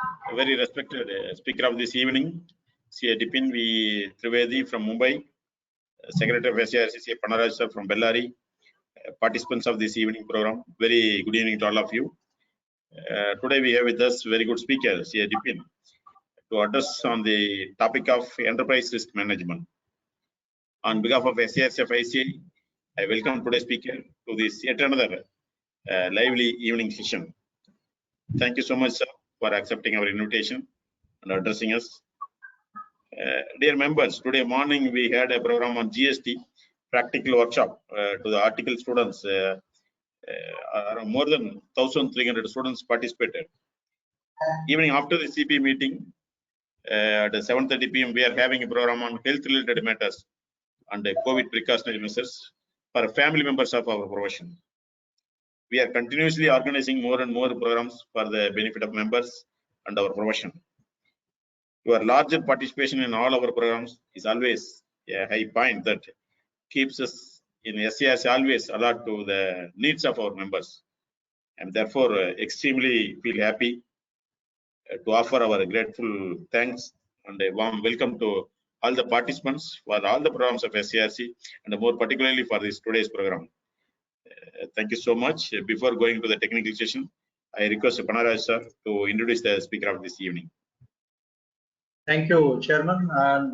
A very respected speaker of this evening, Dipen Trivedi from Mumbai, Secretary of SIRC Panaraj sir from Bellary, participants of this evening program. Very good evening to all of you. Today we have with us very good speaker, Dipen, to address on the topic of enterprise risk management. On behalf of SIRC of ICAI, I welcome today's speaker to this yet another lively evening session. Thank you so much, sir, for accepting our invitation and addressing us. Dear members, today morning we had a program on GST practical workshop to the article students. More than 1,300 students participated. Evening after the CP meeting, at 7:30 p.m. we are having a program on health-related matters and COVID precautionary measures for family members of our profession. We are continuously organizing more and more programs for the benefit of members and our profession. Your larger participation in all our programs is always a high point that keeps us in SIRC always alert to the needs of our members, and therefore extremely feel happy to offer our grateful thanks and a warm welcome to all the participants for all the programs of SIRC and more particularly for this today's program. Thank you so much. Before going to the technical session, I request Panaraj sir to introduce the speaker of this evening. Thank you, Chairman, and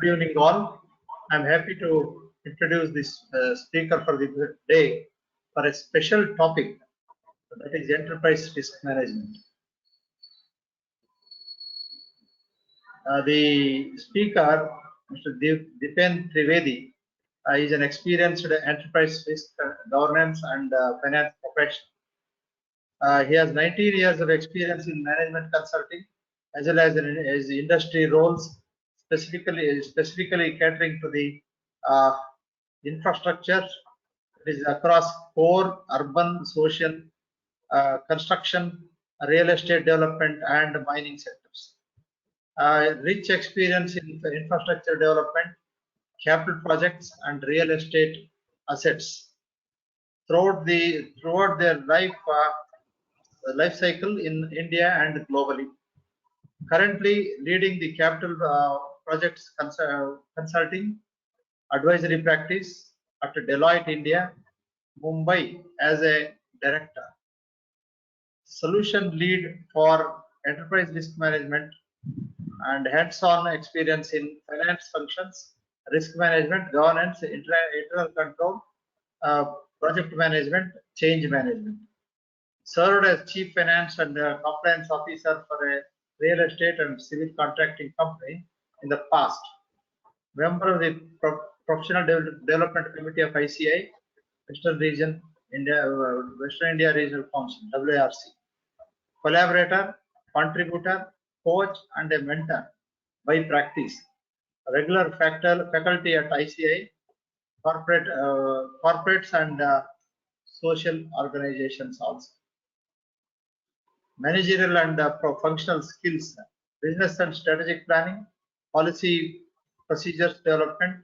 good evening all. I'm happy to introduce this speaker for the day for a special topic, that is enterprise risk management. The speaker, Mr. Dipen Trivedi, is an experienced enterprise risk governance and finance professional. He has 19 years of experience in management consulting, as well as in industry roles, specifically catering to the infrastructure that is across core, urban, social, construction, real estate development, and mining sectors. Rich experience in infrastructure development, capital projects, and real estate assets throughout their life cycle in India and globally. Currently leading the capital projects consulting advisory practice at Deloitte India, Mumbai as a director. Solution lead for enterprise risk management and hands-on experience in finance functions, risk management, governance, internal control, project management, change management. Served as chief finance and compliance officer for a real estate and civil contracting company in the past. Member of the Professional Development Committee of ICAI, Western India Regional Council, WRC. Collaborator, contributor, coach, and a mentor by practice. Regular faculty at ICAI, corporates and social organizations also. Managerial and functional skills, business and strategic planning, policy procedures development,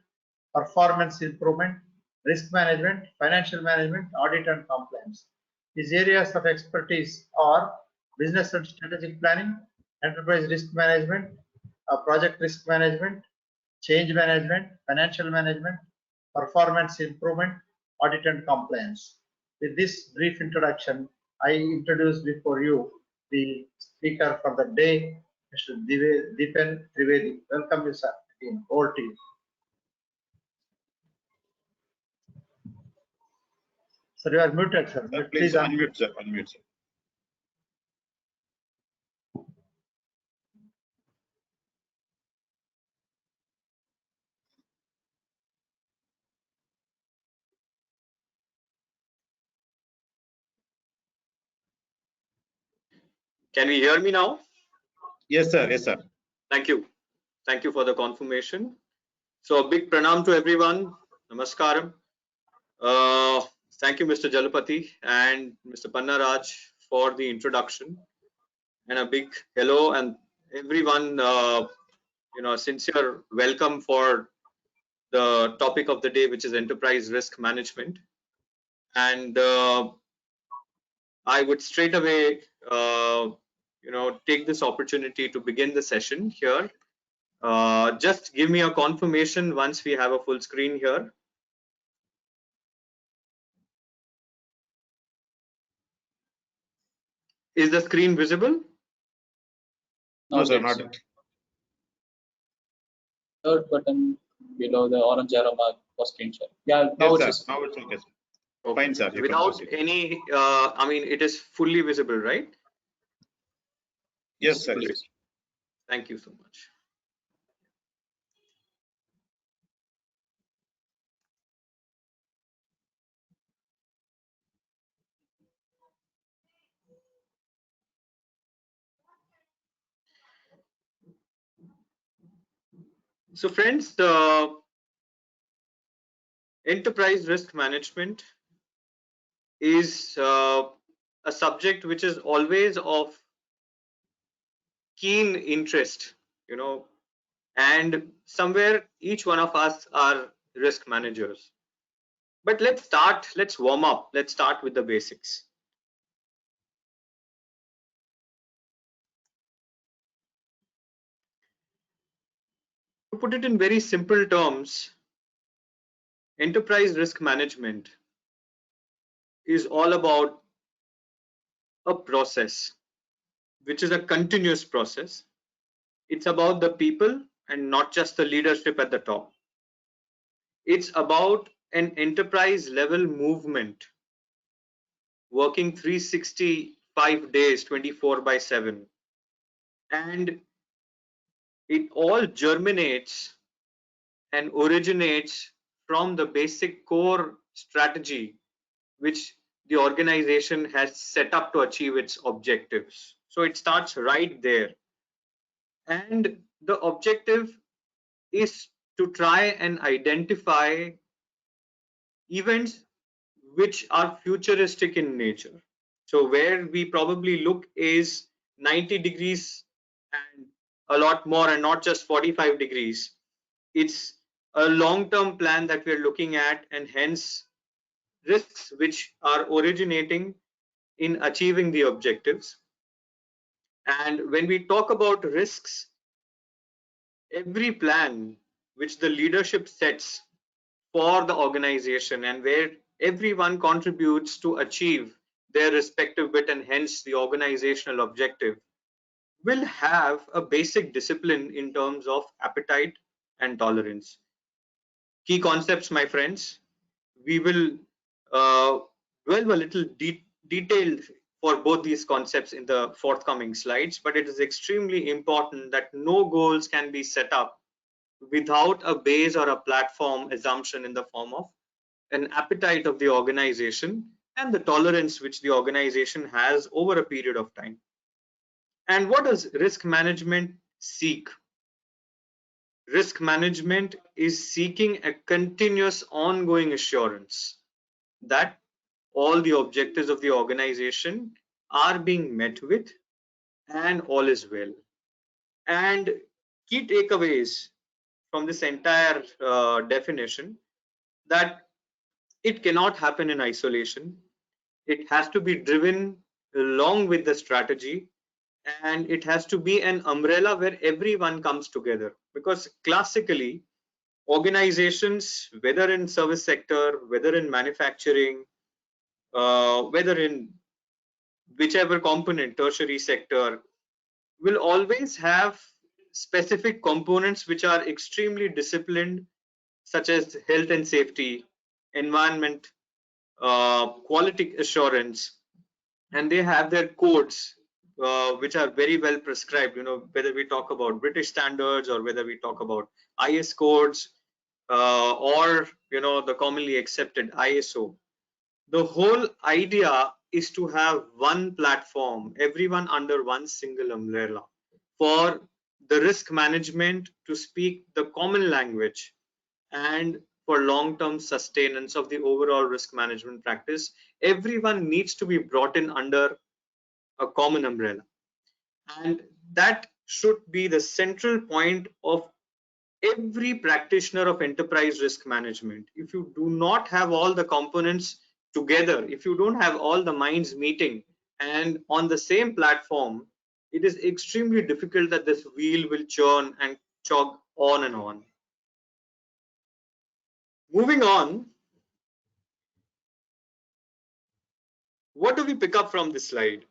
performance improvement, risk management, financial management, audit and compliance. These areas of expertise are business and strategic planning, enterprise risk management, project risk management, change management, financial management, performance improvement, audit and compliance. With this brief introduction, I introduce before you the speaker for the day, Mr. Dipen Trivedi. Welcome you, sir. Over to you. Sir, you are muted, sir. Please unmute, sir. Unmute, sir. Can we hear me now? Yes, sir. Yes, sir. Thank you. Thank you for the confirmation. So a big pranam to everyone. Namaskaram. Thank you, Mr. Jalapati and Mr. Pannaraj for the introduction. And a big hello and everyone, sincere welcome for the topic of the day, which is enterprise risk management. And I would straight away take this opportunity to begin the session here. Just give me a confirmation once we have a full screen here. Is the screen visible? No, sir, yet, not sir. yet. Third button below the orange arrow mark for screen share. Yeah, now Yes, it's sir. Now it's okay, sir. Okay. Fine, sir. You can Without proceed. any, I mean, it is fully visible, right? Yes, sir. fully Yes. Thank you so much. So friends, the enterprise risk management is a subject which is always of keen interest, and somewhere each one of us are risk managers. But let's warm up. Let's start with the basics. To put it in very simple terms, enterprise risk management is all about a process, which is a continuous process. It's about the people and not just the leadership at the top. It's about an enterprise level movement, working 365 days, 24/7. And it all germinates and originates from the basic core strategy which the organization has set up to achieve its objectives. So it starts right there. And the objective is to try and identify events which are futuristic in nature. So where we probably look is 90 degrees and a lot more, and not just 45 degrees. It's a long-term plan that we're looking at, and hence risks which are originating in achieving the objectives. And when we talk about risks, every plan which the leadership sets for the organization and where everyone contributes to achieve their respective bit and hence the organizational objective will have a basic discipline in terms of appetite and tolerance. Key concepts, my friends. We will delve a little detailed for both these concepts in the forthcoming slides, but it is extremely important that no goals can be set up without a base or a platform assumption in the form of an appetite of the organization and the tolerance which the organization has over a period of time. And what does risk management seek? Risk management is seeking a continuous ongoing assurance that all the objectives of the organization are being met with and all is well. And key takeaways from this entire definition, that it cannot happen in isolation. It has to be driven along with the strategy, and it has to be an umbrella where everyone comes together, because classically organizations, whether in service sector, whether in manufacturing, whether in whichever component, tertiary sector, will always have specific components which are extremely disciplined, such as health and safety, environment, quality assurance, and they have their codes which are very well prescribed, whether we talk about British standards or whether we talk about IS codes or the commonly accepted ISO. The whole idea is to have one platform, everyone under one single umbrella, for the risk management to speak the common language and for long-term sustenance of the overall risk management practice. Everyone needs to be brought in under a common umbrella, and that should be the central point of every practitioner of enterprise risk management. If you do not have all the components together, if you don't have all the minds meeting and on the same platform, it is extremely difficult that this wheel will churn and chug on and on. Moving on, what do we pick up from this slide?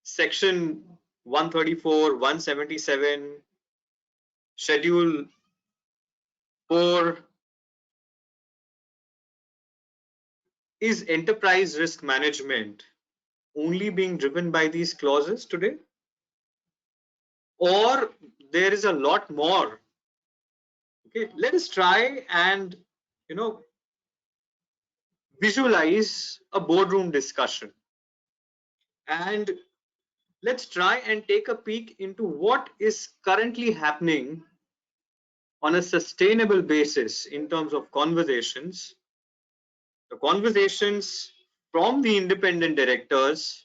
Section 134, 177, Schedule 4. Is enterprise risk management only being driven by these clauses today? Or there is a lot more? Okay, let us try and, visualize a boardroom discussion. And let's try and take a peek into what is currently happening on a sustainable basis in terms of conversations. The conversations from the independent directors,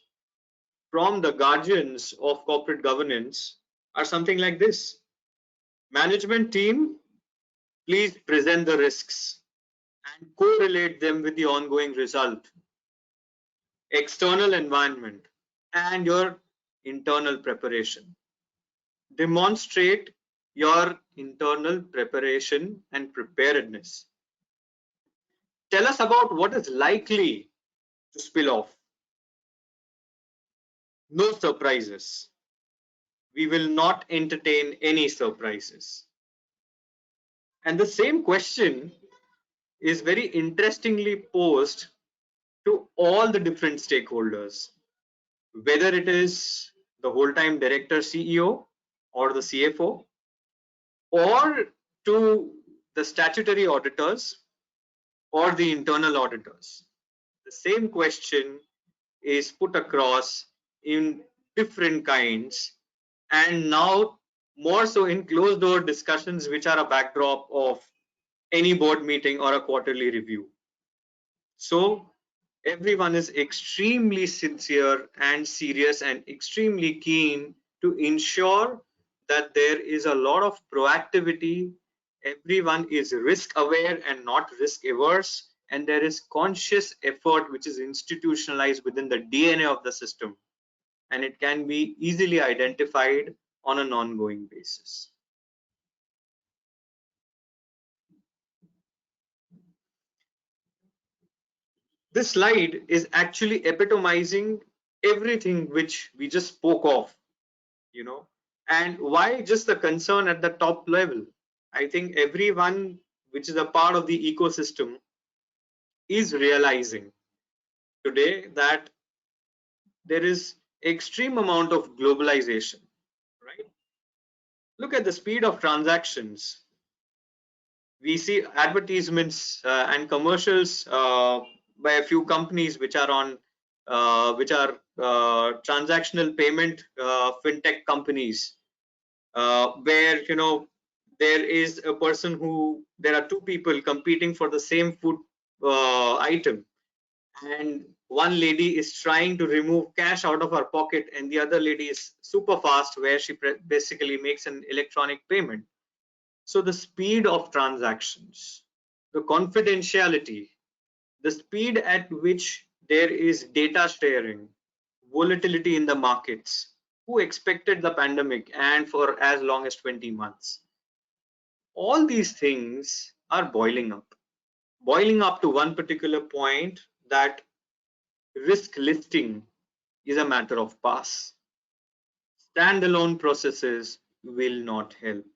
from the guardians of corporate governance are something like this. Management team, please present the risks and correlate them with the ongoing result, external environment, and your internal preparation. Demonstrate your internal preparation and preparedness. Tell us about what is likely to spill off. No surprises. We will not entertain any surprises. And the same question is very interestingly posed to all the different stakeholders, whether it is the whole-time director CEO or the CFO, or to the statutory auditors or the internal auditors. The same question is put across in different kinds, and now more so in closed door discussions, which are a backdrop of any board meeting or a quarterly review. So everyone is extremely sincere and serious and extremely keen to ensure that there is a lot of proactivity. Everyone is risk aware and not risk averse, and there is conscious effort which is institutionalized within the DNA of the system, and it can be easily identified on an ongoing basis. This slide is actually epitomizing everything which we just spoke of, and why just the concern at the top level. I think everyone which is a part of the ecosystem is realizing today that there is extreme amount of globalization, right? Look at the speed of transactions. We see advertisements and commercials by a few companies which are on transactional payment fintech companies, where there is a person there are two people competing for the same food item, and one lady is trying to remove cash out of her pocket and the other lady is super fast, where she basically makes an electronic payment. So the speed of transactions, the confidentiality, the speed at which there is data sharing, volatility in the markets. Who expected the pandemic and for as long as 20 months? All these things are boiling up to one particular point, that risk listing is a matter of past. Standalone processes will not help.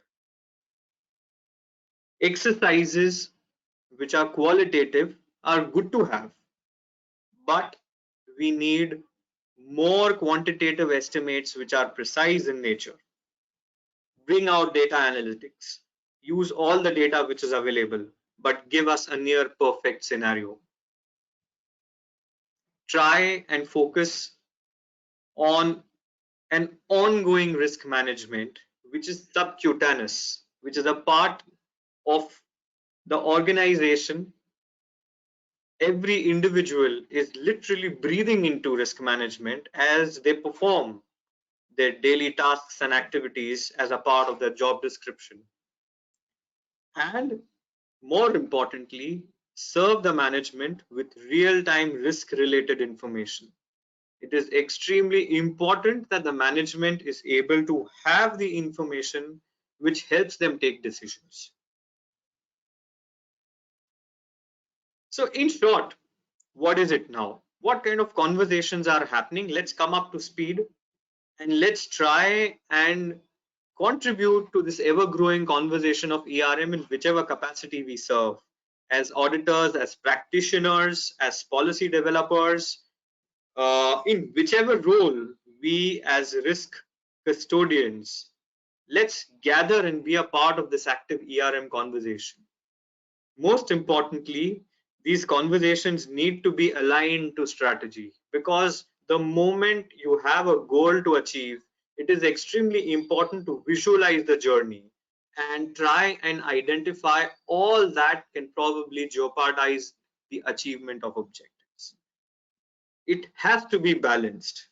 Exercises which are qualitative are good to have, but we need more quantitative estimates which are precise in nature. Bring out data analytics, use all the data which is available, but give us a near perfect scenario. Try and focus on an ongoing risk management which is subcutaneous, which is a part of the organization. Every individual is literally breathing into risk management as they perform their daily tasks and activities as a part of their job description. And more importantly, serve the management with real-time risk-related information. It is extremely important that the management is able to have the information which helps them take decisions. So in short, what is it now? What kind of conversations are happening? Let's come up to speed and let's try and contribute to this ever-growing conversation of ERM in whichever capacity we serve, as auditors, as practitioners, as policy developers, in whichever role we as risk custodians, let's gather and be a part of this active ERM conversation. Most importantly, these conversations need to be aligned to strategy, because the moment you have a goal to achieve, it is extremely important to visualize the journey and try and identify all that can probably jeopardize the achievement of objectives. It has to be balanced.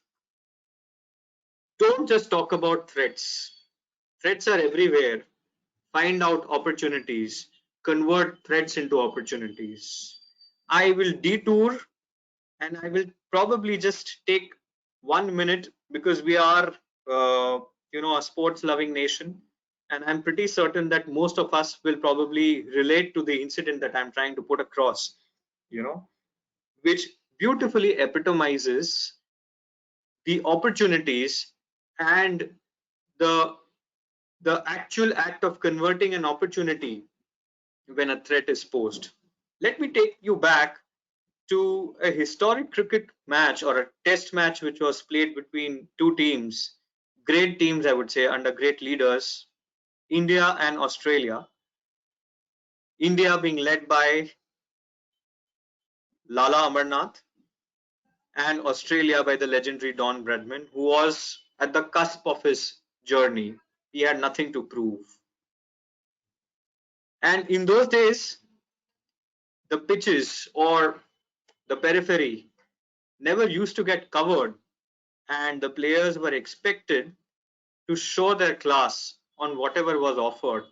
Don't just talk about threats. Threats are everywhere. Find out opportunities, convert threats into opportunities. I will detour and I will probably just take 1 minute, because we are a sports loving nation, and I'm pretty certain that most of us will probably relate to the incident that I'm trying to put across, which beautifully epitomizes the opportunities and the actual act of converting an opportunity when a threat is posed. Let me take you back to a historic cricket match, or a test match, which was played between two teams, great teams, I would say, under great leaders, India and Australia. India being led by Lala Amarnath, and Australia by the legendary Don Bradman, who was at the cusp of his journey. He had nothing to prove. And in those days, the pitches or the periphery never used to get covered, and the players were expected to show their class on whatever was offered.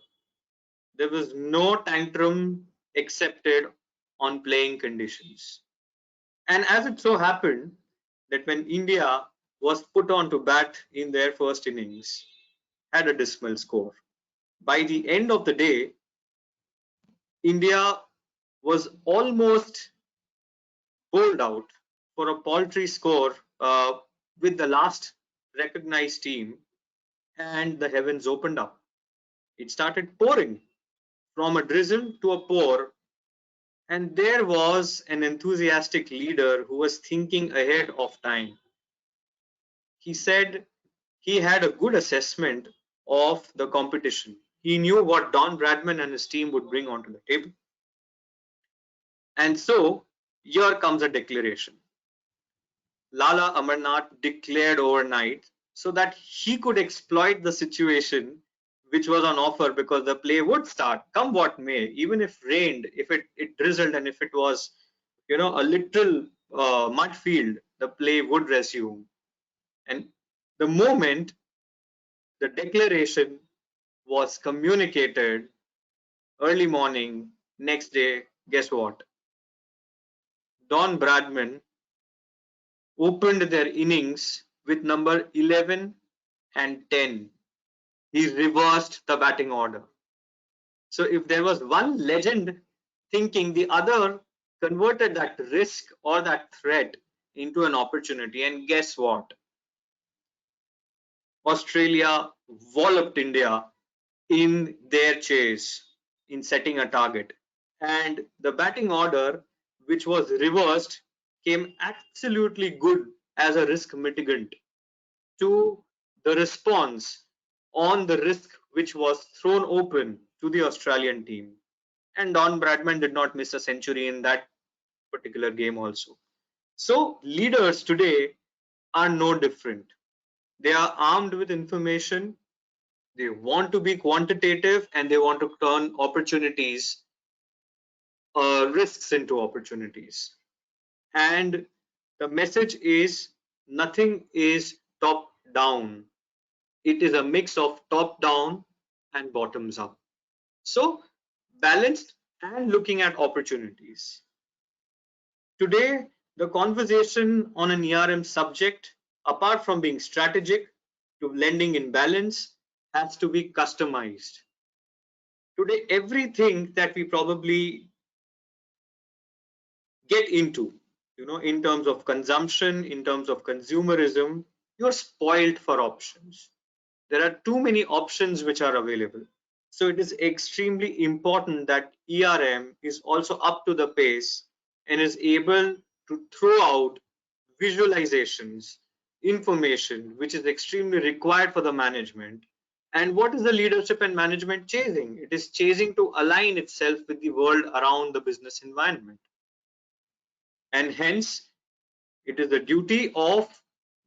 There was no tantrum accepted on playing conditions. And as it so happened that when India was put on to bat in their first innings, had a dismal score. By the end of the day, India was almost bowled out for a paltry score with the last recognized team, and the heavens opened up. It started pouring, from a drizzle to a pour, and there was an enthusiastic leader who was thinking ahead of time. He said he had a good assessment of the competition. He knew what Don Bradman and his team would bring onto the table. And so here comes a declaration. Lala Amarnath declared overnight so that he could exploit the situation which was on offer, because the play would start come what may, even if rained, if it drizzled, and if it was a literal mud field, the play would resume. And the moment the declaration was communicated, early morning next day, guess what? Don Bradman opened their innings with number 11 and 10. He reversed the batting order. So if there was one legend thinking, the other converted that risk or that threat into an opportunity. And guess what? Australia walloped India in their chase in setting a target. And the batting order, which was reversed, came absolutely good as a risk mitigant to the response on the risk which was thrown open to the Australian team. And Don Bradman did not miss a century in that particular game also. So leaders today are no different. They are armed with information. They want to be quantitative, and they want to turn opportunities, risks into opportunities. And the message is, nothing is top down. It is a mix of top down and bottoms up. So balanced and looking at opportunities. Today, the conversation on an ERM subject, apart from being strategic to lending in balance, has to be customized. Today, everything that we probably get into, in terms of consumption, in terms of consumerism, you're spoiled for options. There are too many options which are available. So it is extremely important that ERM is also up to the pace and is able to throw out visualizations, information, which is extremely required for the management. And what is the leadership and management chasing? It is chasing to align itself with the world around the business environment. And hence, it is the duty of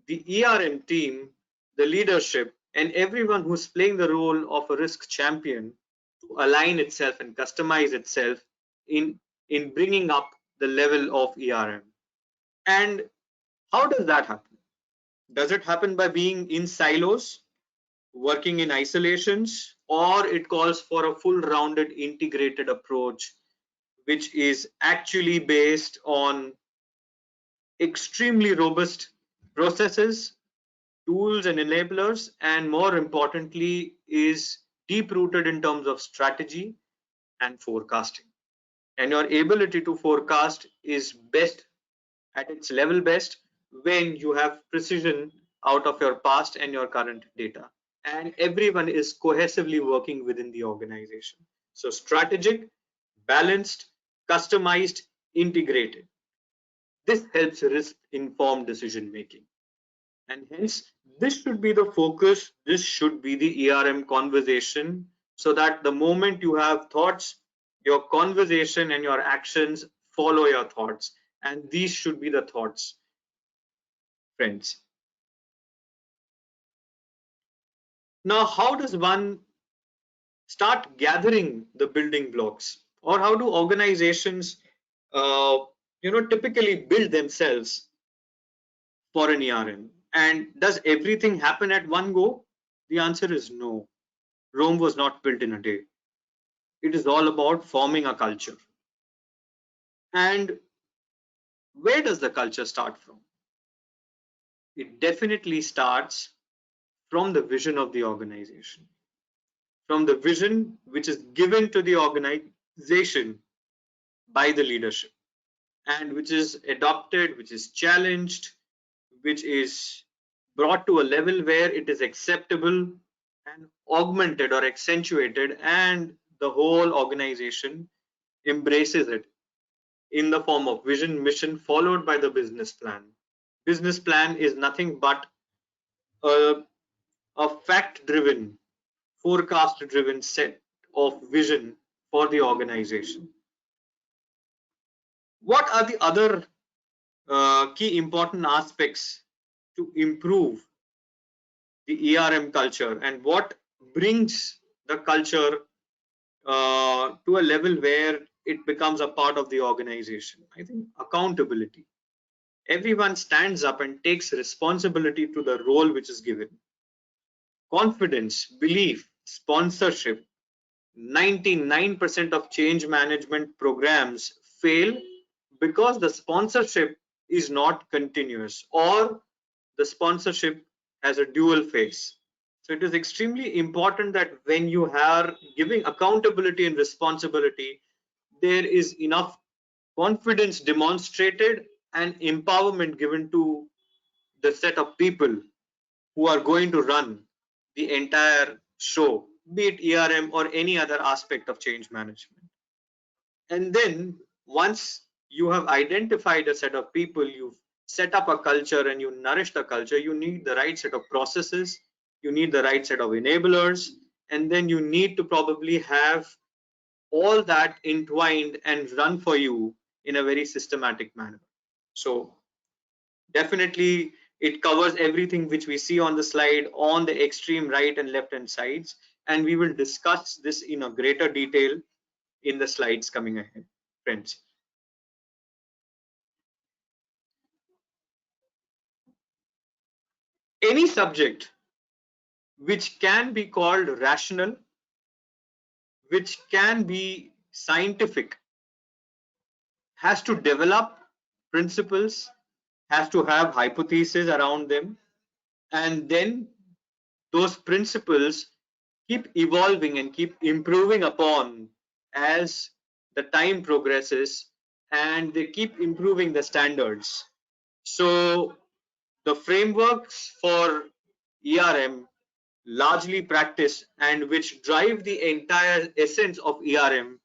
the ERM team, the leadership, and everyone who's playing the role of a risk champion to align itself and customize itself in bringing up the level of ERM. And how does that happen? Does it happen by being in silos, working in isolations, or it calls for a full-rounded integrated approach, which is actually based on extremely robust processes, tools and enablers, and more importantly is deep rooted in terms of strategy and forecasting. And your ability to forecast is best at its level best when you have precision out of your past and your current data, and everyone is cohesively working within the organization. So strategic, balanced, customized, integrated. This helps risk informed decision making. And hence, this should be the focus, this should be the ERM conversation, so that the moment you have thoughts, your conversation and your actions follow your thoughts. And these should be the thoughts, friends. Now, how does one start gathering the building blocks, or how do organizations, typically build themselves for an ERM? And does everything happen at one go? The answer is no. Rome was not built in a day. It is all about forming a culture. And where does the culture start from? It definitely starts from the vision of the organization, from the vision which is given to the organization by the leadership, and which is adopted, which is challenged, which is brought to a level where it is acceptable and augmented or accentuated, and the whole organization embraces it in the form of vision, mission, followed by the business plan. Business plan is nothing but a fact-driven, forecast-driven set of vision for the organization. What are the other key important aspects to improve the ERM culture, and what brings the culture to a level where it becomes a part of the organization? I think accountability. Everyone stands up and takes responsibility to the role which is given. Confidence, belief, sponsorship. 99% of change management programs fail because the sponsorship is not continuous, or the sponsorship has a dual face. So it is extremely important that when you are giving accountability and responsibility, there is enough confidence demonstrated and empowerment given to the set of people who are going to run the entire show, be it ERM or any other aspect of change management. And then once you have identified a set of people, you've set up a culture and you nourish the culture, you need the right set of processes, you need the right set of enablers, and then you need to probably have all that entwined and run for you in a very systematic manner. So definitely it covers everything which we see on the slide on the extreme right and left hand sides, and we will discuss this in a greater detail in the slides coming ahead, friends. Any subject which can be called rational, which can be scientific, has to develop principles, has to have hypotheses around them, and then those principles keep evolving and keep improving upon as the time progresses, and they keep improving the standards. So the frameworks for ERM largely practice and which drive the entire essence of ERM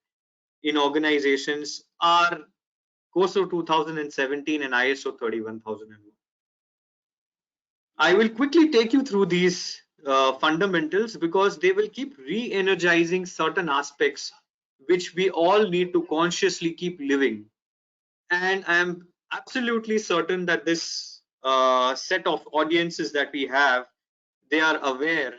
in organizations are COSO 2017 and ISO 31001. I will quickly take you through these fundamentals because they will keep re-energizing certain aspects which we all need to consciously keep living. And I am absolutely certain that this set of audiences that we have, they are aware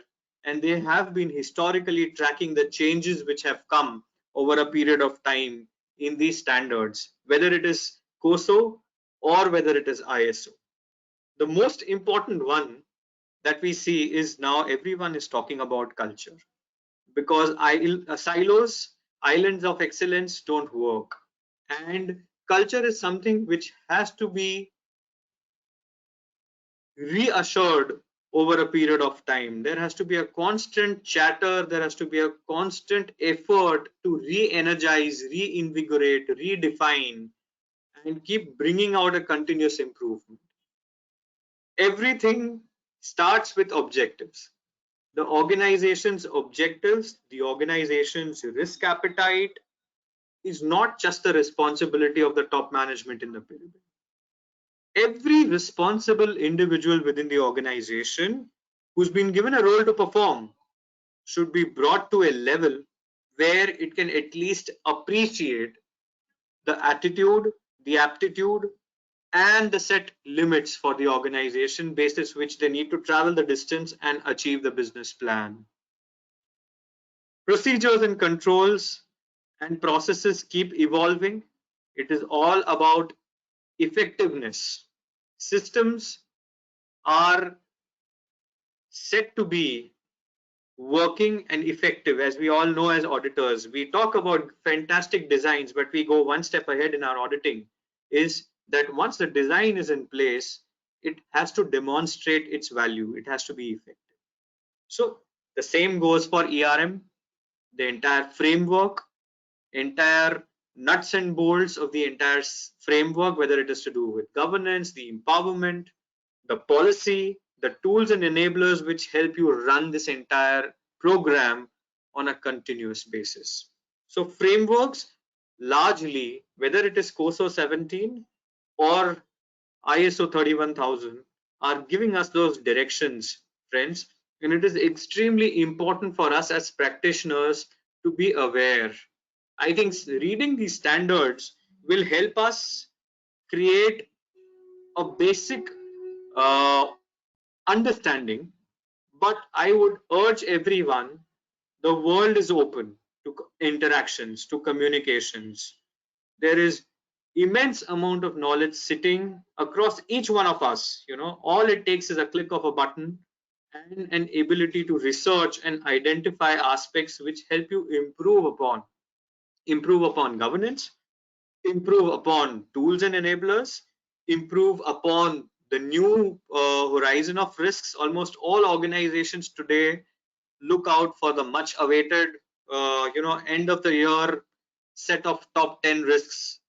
and they have been historically tracking the changes which have come over a period of time in these standards, whether it is COSO or whether it is ISO. The most important one that we see is now everyone is talking about culture, because silos, islands of excellence don't work, and culture is something which has to be reassured over a period of time. There has to be a constant chatter, there has to be a constant effort to re-energize, reinvigorate, redefine, and keep bringing out a continuous improvement. Everything starts with objectives. The organization's objectives, the organization's risk appetite is not just the responsibility of the top management in the pyramid. Every responsible individual within the organization who's been given a role to perform should be brought to a level where it can at least appreciate the attitude, the aptitude, and the set limits for the organization basis which they need to travel the distance and achieve the business plan. Procedures and controls and processes keep evolving. It is all about effectiveness. Systems are set to be working and effective. As we all know, as auditors, we talk about fantastic designs, but we go one step ahead in our auditing, is that once the design is in place, it has to demonstrate its value. It has to be effective. So the same goes for ERM. The entire framework, entire nuts and bolts of the entire framework, whether it is to do with governance, the empowerment, the policy, the tools and enablers which help you run this entire program on a continuous basis. So frameworks largely, whether it is COSO 17 or ISO 31000, are giving us those directions, friends, and it is extremely important for us as practitioners to be aware. I think reading these standards will help us create a basic understanding, but I would urge everyone, the world is open to interactions, to communications. There is immense amount of knowledge sitting across each one of us. All it takes is a click of a button and an ability to research and identify aspects which help you improve upon governance, improve upon tools and enablers, improve upon the new horizon of risks. Almost all organizations today look out for the much awaited end of the year set of top 10 risks,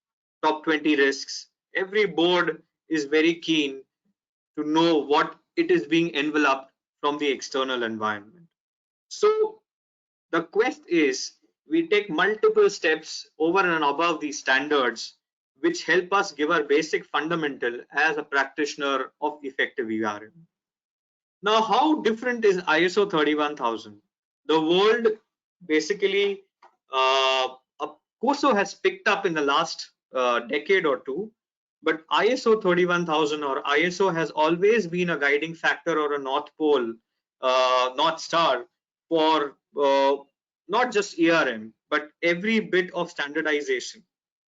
top 20 risks. Every board is very keen to know what it is being enveloped from the external environment. So the quest is we take multiple steps over and above these standards which help us give our basic fundamental as a practitioner of effective ERM. Now, how different is ISO 31000? The world basically, COSO has picked up in the last decade or two, but ISO 31000 or ISO has always been a guiding factor or a north pole, north star for not just ERM, but every bit of standardization.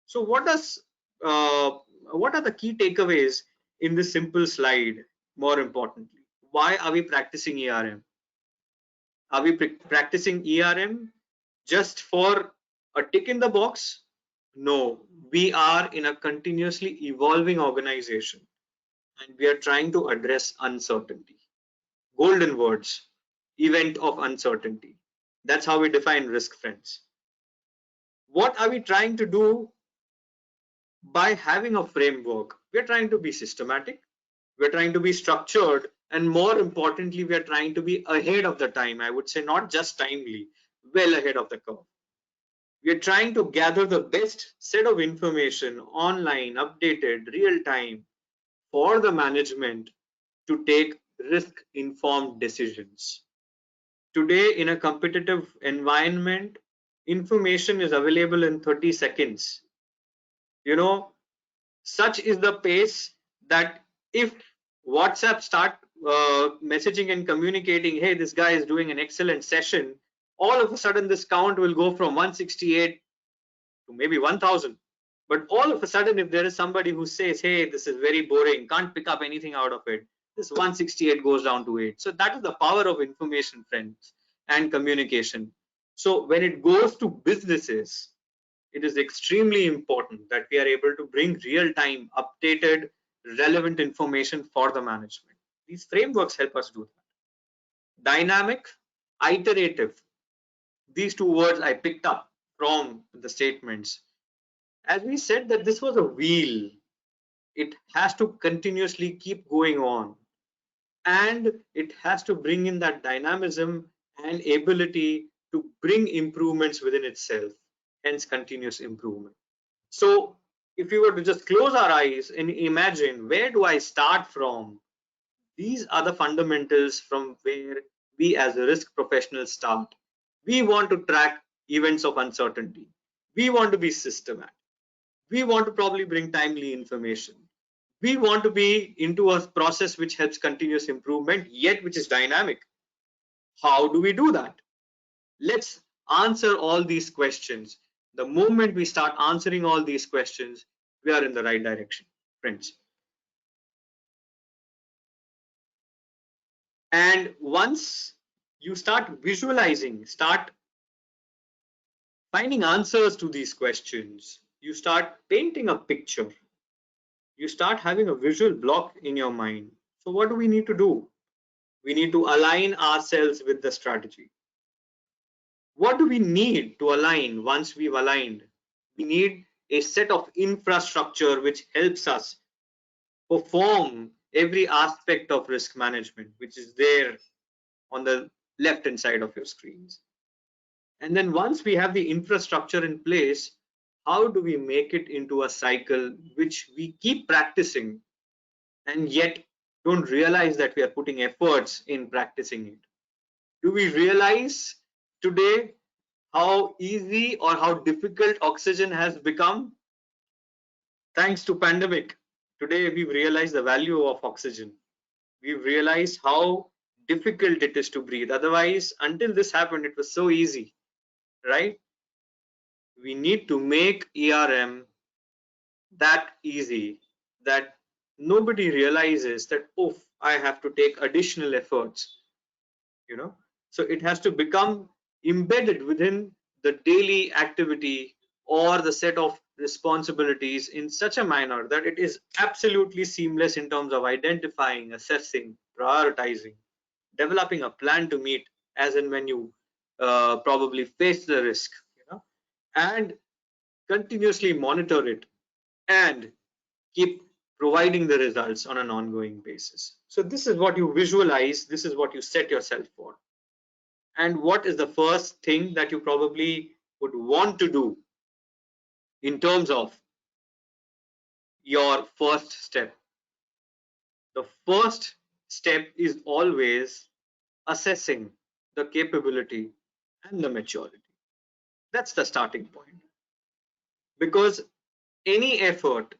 So what are the key takeaways in this simple slide? More importantly, why are we practicing ERM? Are we practicing ERM just for a tick in the box? No, we are in a continuously evolving organization and we are trying to address uncertainty. Golden words, event of uncertainty. That's how we define risk, friends. What are we trying to do by having a framework? We're trying to be systematic, we're trying to be structured, and more importantly, we are trying to be ahead of the time. I would say not just timely, well ahead of the curve. We are trying to gather the best set of information online, updated, real time for the management to take risk informed decisions. Today, in a competitive environment, information is available in 30 seconds. You know, such is the pace that if WhatsApp start messaging and communicating, hey, this guy is doing an excellent session, all of a sudden this count will go from 168 to maybe 1000. But all of a sudden, if there is somebody who says, hey, this is very boring, can't pick up anything out of it, this 168 goes down to 8. So that is the power of information, friends, and communication. So when it goes to businesses, it is extremely important that we are able to bring real-time, updated, relevant information for the management. These frameworks help us do that. Dynamic, iterative. These two words I picked up from the statements. As we said that this was a wheel, it has to continuously keep going on, and it has to bring in that dynamism and ability to bring improvements within itself, hence continuous improvement. So if we were to just close our eyes and imagine, where do I start from? These are the fundamentals from where we as a risk professionals start. We want to track events of uncertainty. We want to be systematic. We want to probably bring timely information. We want to be into a process which helps continuous improvement, yet which is dynamic. How do we do that? Let's answer all these questions. The moment we start answering all these questions, we are in the right direction, friends. And once you start visualizing, start finding answers to these questions, you start painting a picture, you start having a visual block in your mind. So what do we need to do? We need to align ourselves with the strategy. What do we need to align? Once we've aligned, we need a set of infrastructure which helps us perform every aspect of risk management, which is there on the left hand side of your screens. And then once we have the infrastructure in place, how do we make it into a cycle which we keep practicing and yet don't realize that we are putting efforts in practicing it? Do we realize today how easy or how difficult oxygen has become? Thanks to pandemic, today we've realized the value of oxygen. We've realized how difficult it is to breathe. Otherwise, until this happened, it was so easy, right? We need to make ERM that easy that nobody realizes that, oh, I have to take additional efforts, you know. So it has to become embedded within the daily activity or the set of responsibilities in such a manner that it is absolutely seamless in terms of identifying, assessing, prioritizing, developing a plan to meet as and when you probably face the risk, you know, and continuously monitor it and keep providing the results on an ongoing basis. So this is what you visualize, this is what you set yourself for. And what is the first thing that you probably would want to do in terms of your first step? The first step is always assessing the capability and the maturity. That's the starting point. Because any effort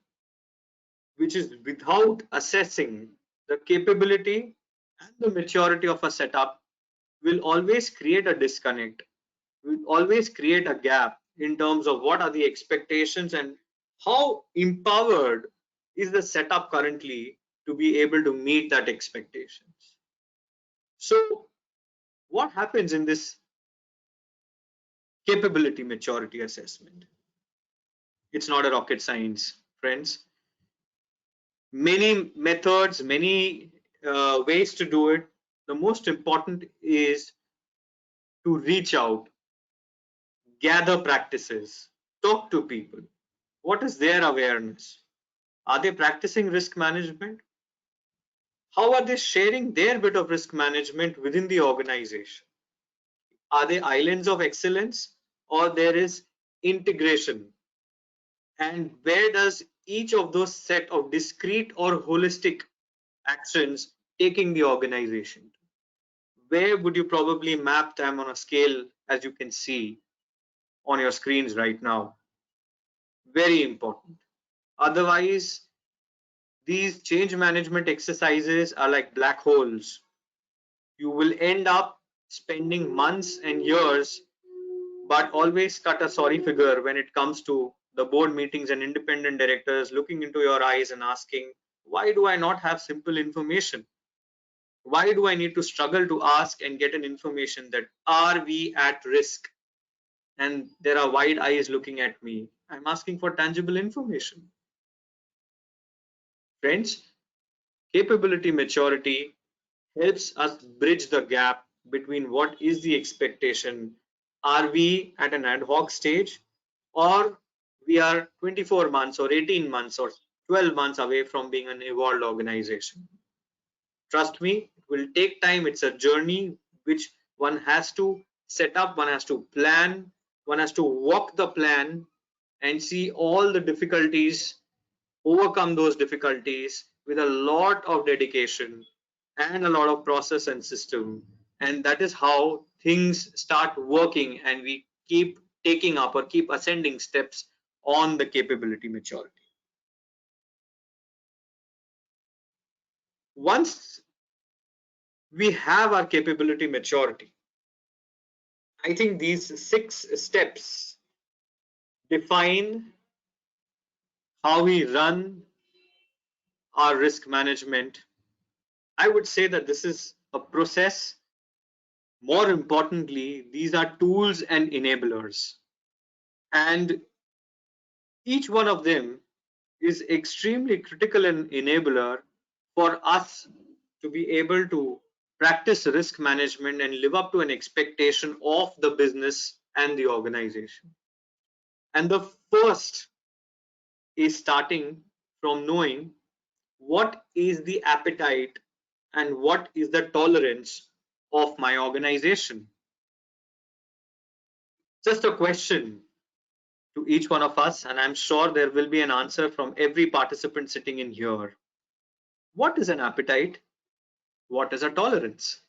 which is without assessing the capability and the maturity of a setup will always create a disconnect, will always create a gap in terms of what are the expectations and how empowered is the setup currently to be able to meet that expectations. So what happens in this capability maturity assessment? It's not a rocket science, friends. Many methods, many ways to do it. The most important is to reach out, gather practices, talk to people. What is their awareness? Are they practicing risk management? How are they sharing their bit of risk management within the organization? Are they islands of excellence, or there is integration? And where does each of those set of discrete or holistic actions taking the organization? Where would you probably map them on a scale, as you can see on your screens right now? Very important. Otherwise, these change management exercises are like black holes. You will end up spending months and years, but always cut a sorry figure when it comes to the board meetings and independent directors looking into your eyes and asking, why do I not have simple information? Why do I need to struggle to ask and get an information that are we at risk? And there are wide eyes looking at me. I'm asking for tangible information. Friends, capability maturity helps us bridge the gap between what is the expectation. Are we at an ad hoc stage, or we are 24 months or 18 months or 12 months away from being an evolved organization? Trust me, it will take time. It's a journey which one has to set up, one has to plan, one has to walk the plan and see all the difficulties, overcome those difficulties with a lot of dedication and a lot of process and system. And that is how things start working, and we keep taking up or keep ascending steps on the capability maturity. Once we have our capability maturity, I think these 6 steps define how we run our risk management. I would say that this is a process. More importantly, these are tools and enablers. And each one of them is extremely critical and enabler for us to be able to practice risk management and live up to an expectation of the business and the organization. And the first is starting from knowing what is the appetite and what is the tolerance of my organization. Just a question to each one of us, and I'm sure there will be an answer from every participant sitting in here. What is an appetite? What is a tolerance?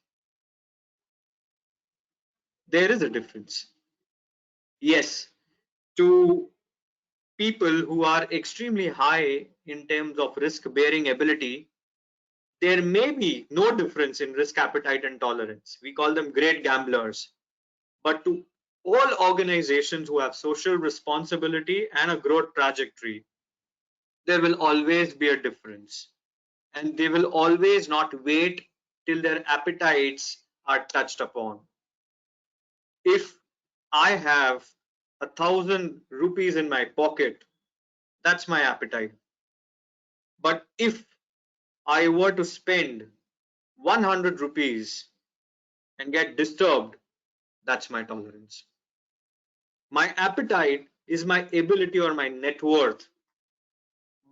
There is a difference. Yes, to people who are extremely high in terms of risk bearing ability, there may be no difference in risk appetite and tolerance. We call them great gamblers. But to all organizations who have social responsibility and a growth trajectory, there will always be a difference. And they will always not wait till their appetites are touched upon. If I have 1,000 rupees in my pocket, that's my appetite. But if I were to spend 100 rupees and get disturbed, that's my tolerance. My appetite is my ability or my net worth,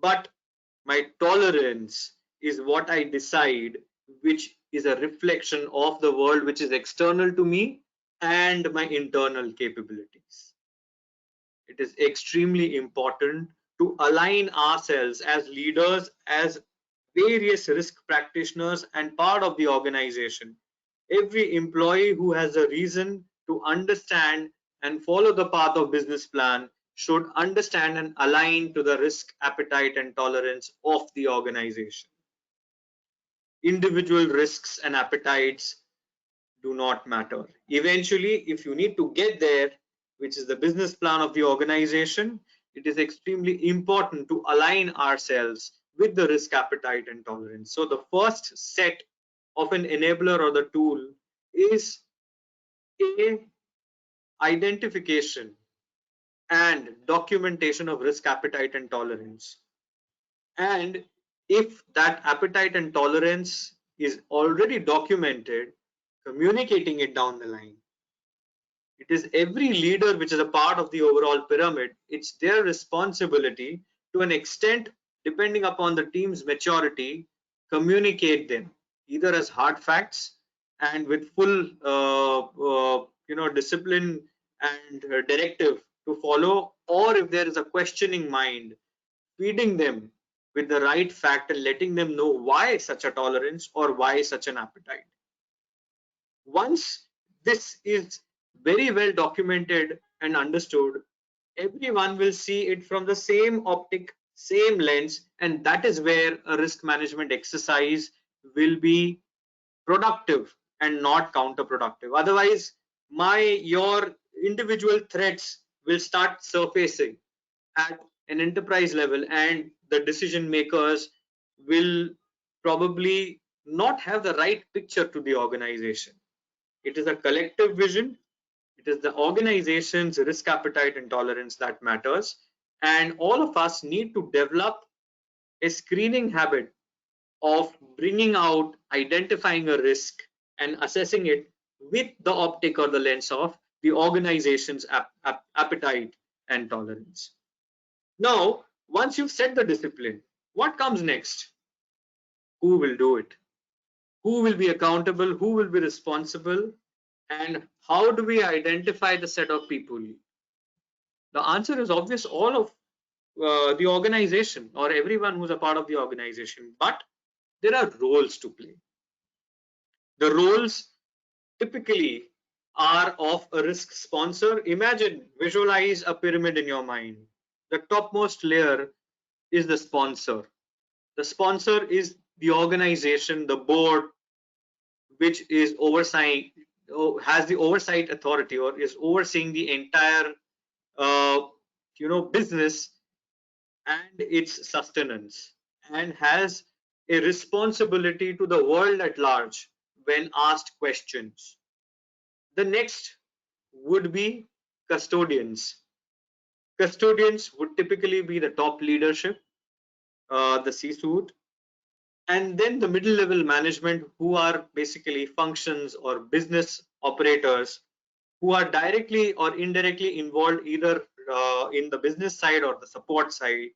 but my tolerance is what I decide, which is a reflection of the world which is external to me and my internal capabilities. It is extremely important to align ourselves as leaders, as various risk practitioners and part of the organization. Every employee who has a reason to understand and follow the path of business plan should understand and align to the risk appetite and tolerance of the organization. Individual risks and appetites do not matter. Eventually, if you need to get there, which is the business plan of the organization, it is extremely important to align ourselves with the risk appetite and tolerance. So the first set of an enabler or the tool is a identification and documentation of risk appetite and tolerance. And if that appetite and tolerance is already documented, communicating it down the line. It is every leader which is a part of the overall pyramid. It's their responsibility to an extent, depending upon the team's maturity, communicate them either as hard facts and with full discipline and directive to follow, or if there is a questioning mind, feeding them with the right fact and letting them know why such a tolerance or why such an appetite. Once this is very well documented and understood, everyone will see it from the same optic, same lens, and that is where a risk management exercise will be productive and not counterproductive. Otherwise, your individual threats will start surfacing at an enterprise level, and the decision makers will probably not have the right picture to the organization. It is a collective vision. It is the organization's risk appetite and tolerance that matters. And all of us need to develop a screening habit of bringing out, identifying a risk and assessing it with the optic or the lens of the organization's appetite and tolerance. Now, once you've set the discipline, what comes next? Who will do it? Who will be accountable? Who will be responsible? And how do we identify the set of people? The answer is obvious, all of the organization or everyone who's a part of the organization, but there are roles to play. The roles typically are of a risk sponsor. Imagine, visualize a pyramid in your mind. The topmost layer is the sponsor. The sponsor is the organization, the board, which is oversight, has the oversight authority or is overseeing the entire business and its sustenance, and has a responsibility to the world at large when asked questions. The next would be custodians. Custodians would typically be the top leadership, the C-suite, and then the middle level management, who are basically functions or business operators who are directly or indirectly involved either in the business side or the support side,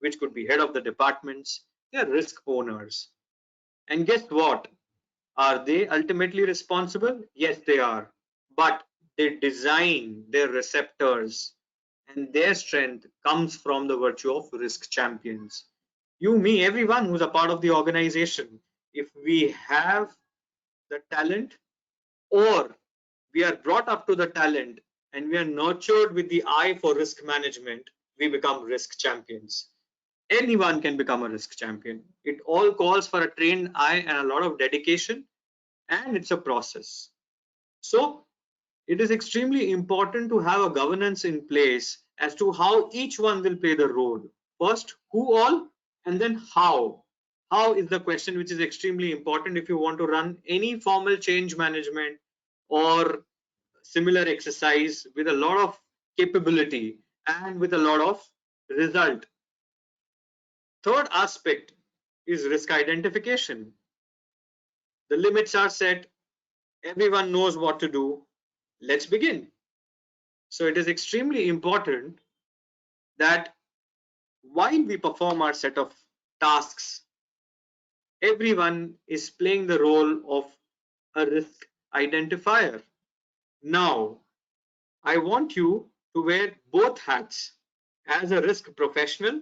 which could be head of the departments. They are risk owners. And guess what? Are they ultimately responsible? Yes, they are. But they design their receptors, and their strength comes from the virtue of risk champions. You, me, everyone who's a part of the organization, if we have the talent, or we are brought up to the talent and we are nurtured with the eye for risk management, we become risk champions. Anyone can become a risk champion. It all calls for a trained eye and a lot of dedication, and it's a process. So it is extremely important to have a governance in place as to how each one will play the role. First, who all, and then how. How is the question which is extremely important if you want to run any formal change management or similar exercise with a lot of capability and with a lot of result. Third aspect is risk identification. The limits are set. Everyone knows what to do. Let's begin. So it is extremely important that while we perform our set of tasks, everyone is playing the role of a risk identifier. Now, I want you to wear both hats as a risk professional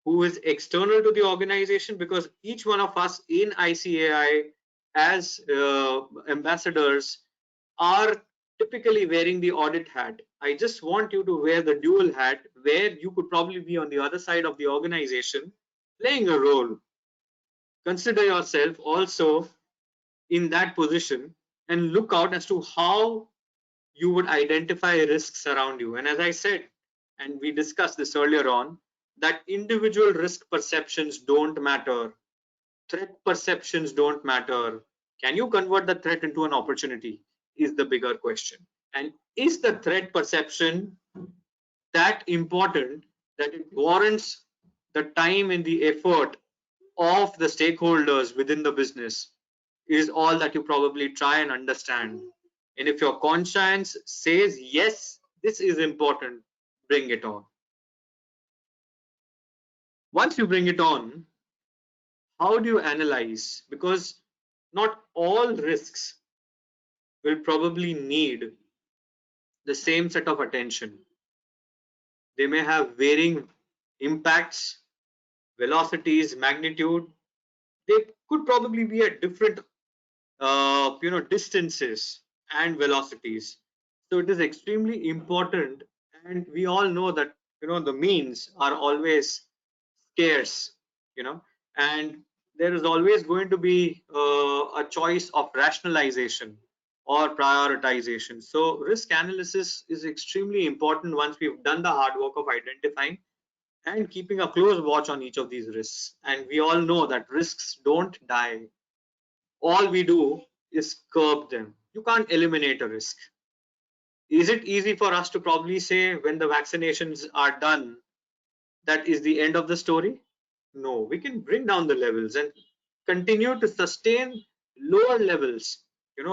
who is external to the organization, because each one of us in ICAI as ambassadors are typically wearing the audit hat. I just want you to wear the dual hat, where you could probably be on the other side of the organization playing a role. Consider yourself also in that position and look out as to how you would identify risks around you. And as I said, and we discussed this earlier on, that individual risk perceptions don't matter. Threat perceptions don't matter. Can you convert the threat into an opportunity is the bigger question. And is the threat perception that important that it warrants the time and the effort of the stakeholders within the business is all that you probably try and understand. And if your conscience says, yes, this is important, bring it on. Once you bring it on, how do you analyze? Because not all risks will probably need the same set of attention. They may have varying impacts, velocities, magnitude. They could probably be at different distances and velocities. So it is extremely important, and we all know that the means are always scarce, and there is always going to be a choice of rationalization or prioritization. So risk analysis is extremely important once we've done the hard work of identifying and keeping a close watch on each of these risks. And we all know that risks don't die. All we do is curb them. You can't eliminate a risk. Is it easy for us to probably say when the vaccinations are done, that is the end of the story? No, we can bring down the levels and continue to sustain lower levels,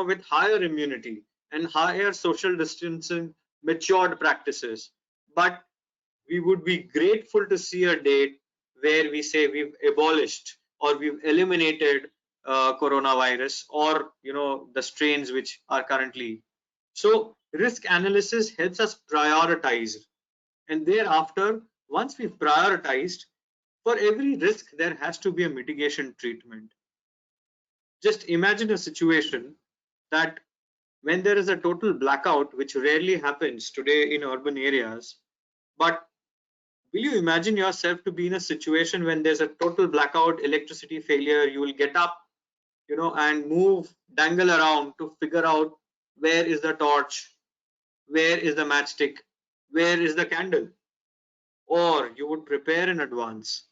with higher immunity and higher social distancing, matured practices. But we would be grateful to see a date where we say we've abolished or we've eliminated coronavirus, or the strains which are currently. So risk analysis helps us prioritize, and thereafter, once we've prioritized, for every risk there has to be a mitigation treatment. Just imagine a situation that when there is a total blackout, which rarely happens today in urban areas, but will you imagine yourself to be in a situation when there's a total blackout, electricity failure, you will get up, and move, dangle around to figure out where is the torch, where is the matchstick, where is the candle? Or you would prepare in advance.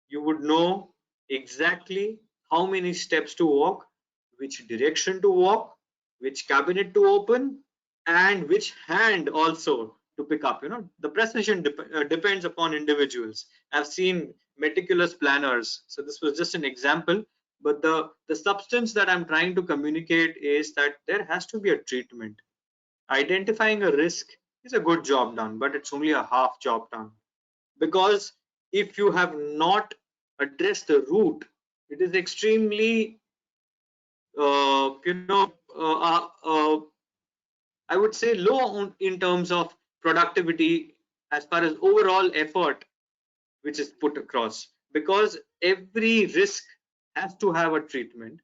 You would know exactly how many steps to walk, which direction to walk, which cabinet to open, and which hand also to pick up. The precision depends upon individuals. I've seen meticulous planners. So this was just an example, but the substance that I'm trying to communicate is that there has to be a treatment. Identifying a risk is a good job done, but it's only a half job done. Because if you have not addressed the root, it is extremely, I would say low in terms of productivity as far as overall effort which is put across, because every risk has to have a treatment,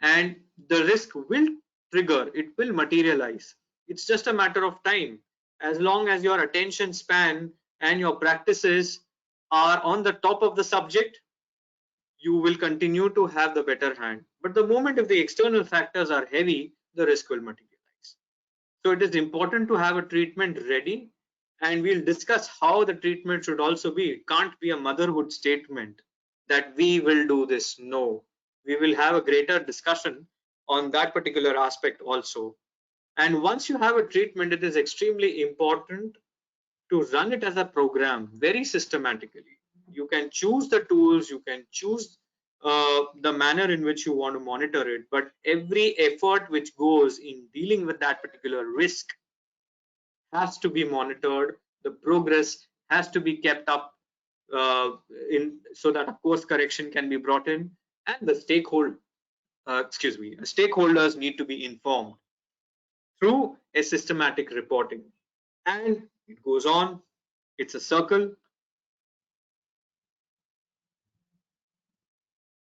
and the risk will trigger, it will materialize. It's just a matter of time. As long as your attention span and your practices are on the top of the subject, you will continue to have the better hand. But the moment if the external factors are heavy, the risk will materialize. So it is important to have a treatment ready, and we'll discuss how the treatment should also be. It can't be a motherhood statement that we will do this. No, we will have a greater discussion on that particular aspect also. And once you have a treatment, it is extremely important to run it as a program very systematically. You can choose the tools, you can choose the manner in which you want to monitor it, but every effort which goes in dealing with that particular risk has to be monitored. The progress has to be kept up so that a course correction can be brought in, and the stakeholders need to be informed through a systematic reporting. And it goes on, it's a circle.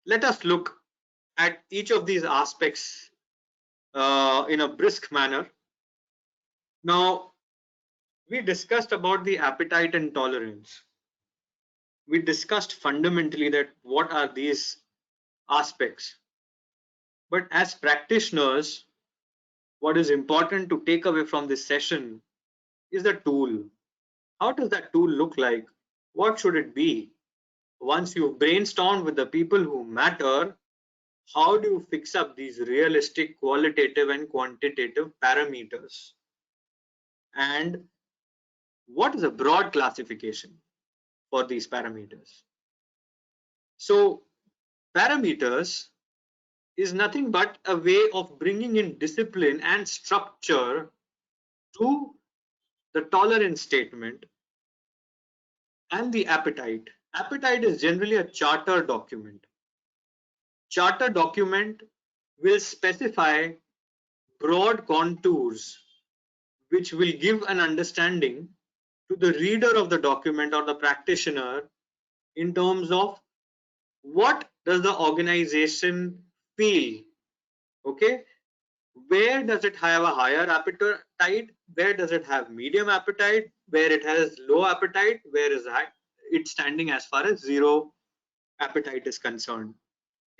Let us look at each of these aspects in a brisk manner. Now, we discussed about the appetite and tolerance. We discussed fundamentally that what are these aspects. But as practitioners, what is important to take away from this session is the tool. How does that tool look like? What should it be? Once you've brainstormed with the people who matter, how do you fix up these realistic qualitative and quantitative parameters? And what is a broad classification for these parameters? So parameters is nothing but a way of bringing in discipline and structure to the tolerance statement and the appetite. Appetite is generally a charter document. Charter document will specify broad contours which will give an understanding to the reader of the document or the practitioner in terms of what does the organization feel, okay? Where does it have a higher appetite? Where does it have medium appetite? Where it has low appetite? Where is it standing as far as zero appetite is concerned?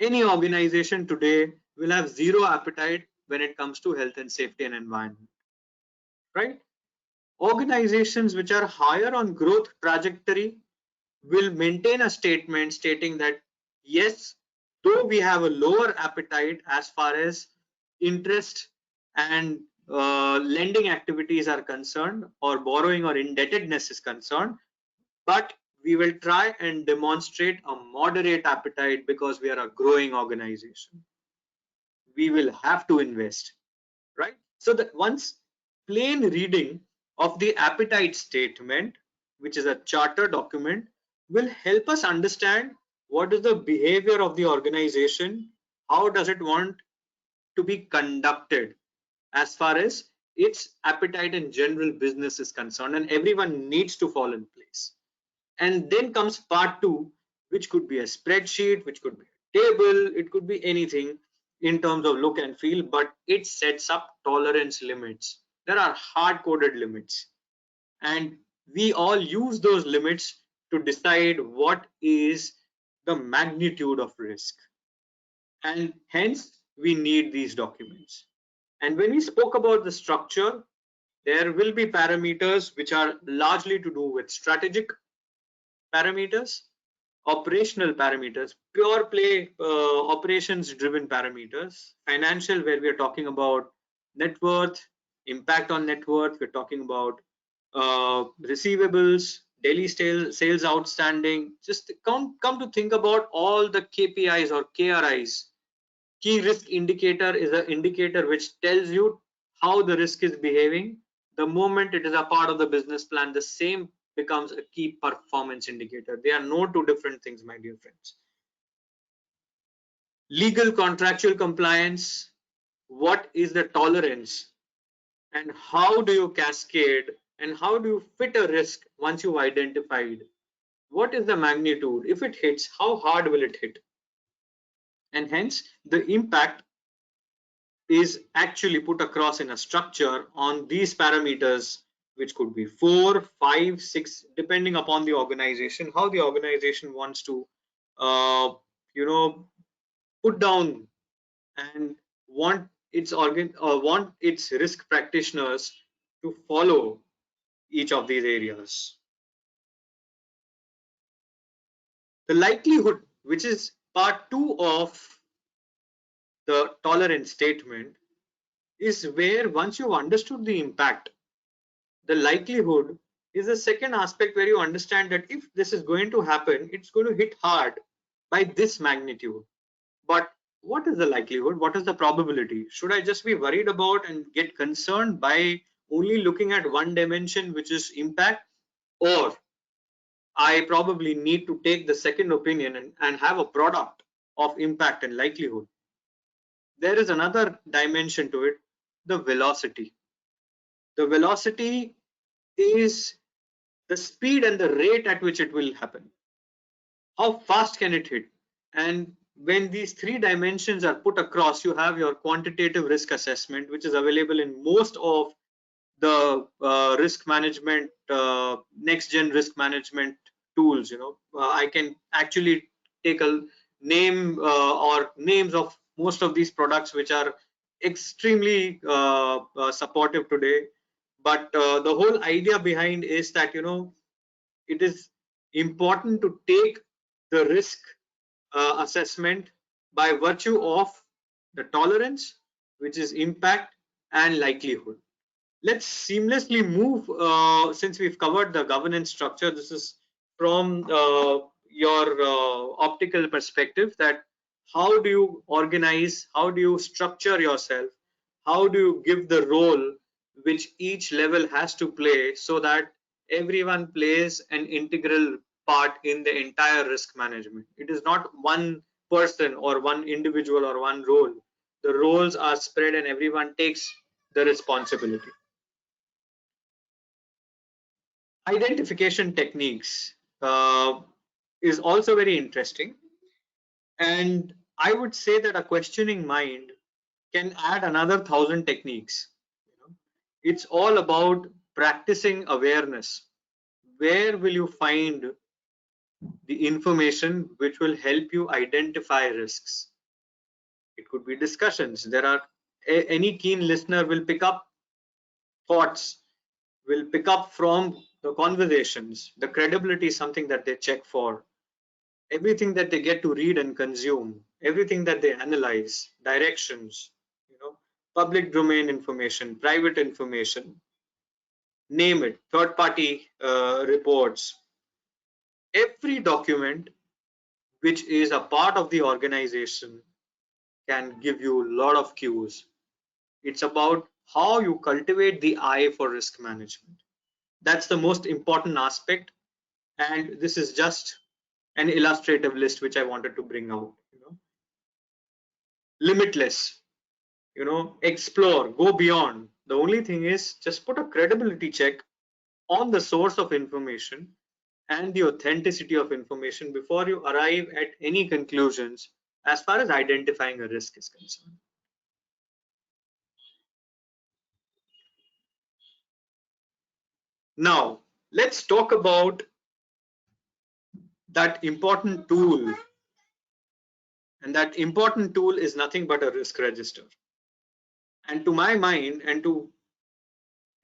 Any organization today will have zero appetite when it comes to health and safety and environment, right? Organizations which are higher on growth trajectory will maintain a statement stating that yes, though we have a lower appetite as far as interest and lending activities are concerned, or borrowing or indebtedness is concerned, but we will try and demonstrate a moderate appetite because we are a growing organization. We will have to invest, right? So that once plain reading of the appetite statement, which is a charter document, will help us understand what is the behavior of the organization, how does it want to be conducted as far as its appetite and general business is concerned, and everyone needs to fall in place. And then comes part two, which could be a spreadsheet, which could be a table, it could be anything in terms of look and feel, but it sets up tolerance limits. There are hard-coded limits, and we all use those limits to decide what is the magnitude of risk, and hence we need these documents. And when we spoke about the structure, there will be parameters which are largely to do with strategic parameters, operational parameters, pure play operations driven parameters, financial, where we are talking about net worth, impact on net worth, we're talking about receivables, daily sales outstanding. Just come to think about all the KPIs or KRIs. Key risk indicator is an indicator which tells you how the risk is behaving. The moment it is a part of the business plan, the same becomes a key performance indicator. They are no two different things, my dear friends. Legal contractual compliance, what is the tolerance, and how do you cascade, and how do you fit a risk once you've identified? What is the magnitude? If it hits, how hard will it hit? And hence the impact is actually put across in a structure on these parameters, which could be 4, 5, 6, depending upon the organization, how the organization wants to put down and want its risk practitioners to follow each of these areas. The likelihood, which is part 2 of the tolerance statement, is where once you've understood the impact, the likelihood is the second aspect, where you understand that if this is going to happen, it's going to hit hard by this magnitude. But what is the likelihood? What is the probability? Should I just be worried about and get concerned by only looking at one dimension, which is impact, or I probably need to take the second opinion and have a product of impact and likelihood? There is another dimension to it, the velocity. The velocity is the speed and the rate at which it will happen. How fast can it hit? And when these 3 dimensions are put across, you have your quantitative risk assessment, which is available in most of the risk management, next gen risk management tools. I can actually take a name or names of most of these products which are extremely supportive today. But the whole idea behind is that it is important to take the risk assessment by virtue of the tolerance, which is impact and likelihood. Let's seamlessly move, since we've covered the governance structure. This is from your optical perspective, that how do you organize, how do you structure yourself, how do you give the role which each level has to play, so that everyone plays an integral part in the entire risk management. It is not one person or one individual or one role. The roles are spread and everyone takes the responsibility. Identification techniques is also very interesting, and I would say that a questioning mind can add another 1,000 techniques. It's all about practicing awareness. Where will you find the information which will help you identify risks? It could be discussions. There are any keen listener will pick up thoughts, will pick up from the conversations. The credibility is something that they check for. Everything that they get to read and consume, everything that they analyze, directions, public domain information, private information, name it, third party reports, every document which is a part of the organization can give you a lot of cues. It's about how you cultivate the eye for risk management. That's the most important aspect, and this is just an illustrative list which I wanted to bring out. Limitless, explore, go beyond. The only thing is just put a credibility check on the source of information and the authenticity of information before you arrive at any conclusions as far as identifying a risk is concerned. Now, let's talk about that important tool. And that important tool is nothing but a risk register. And to my mind, and to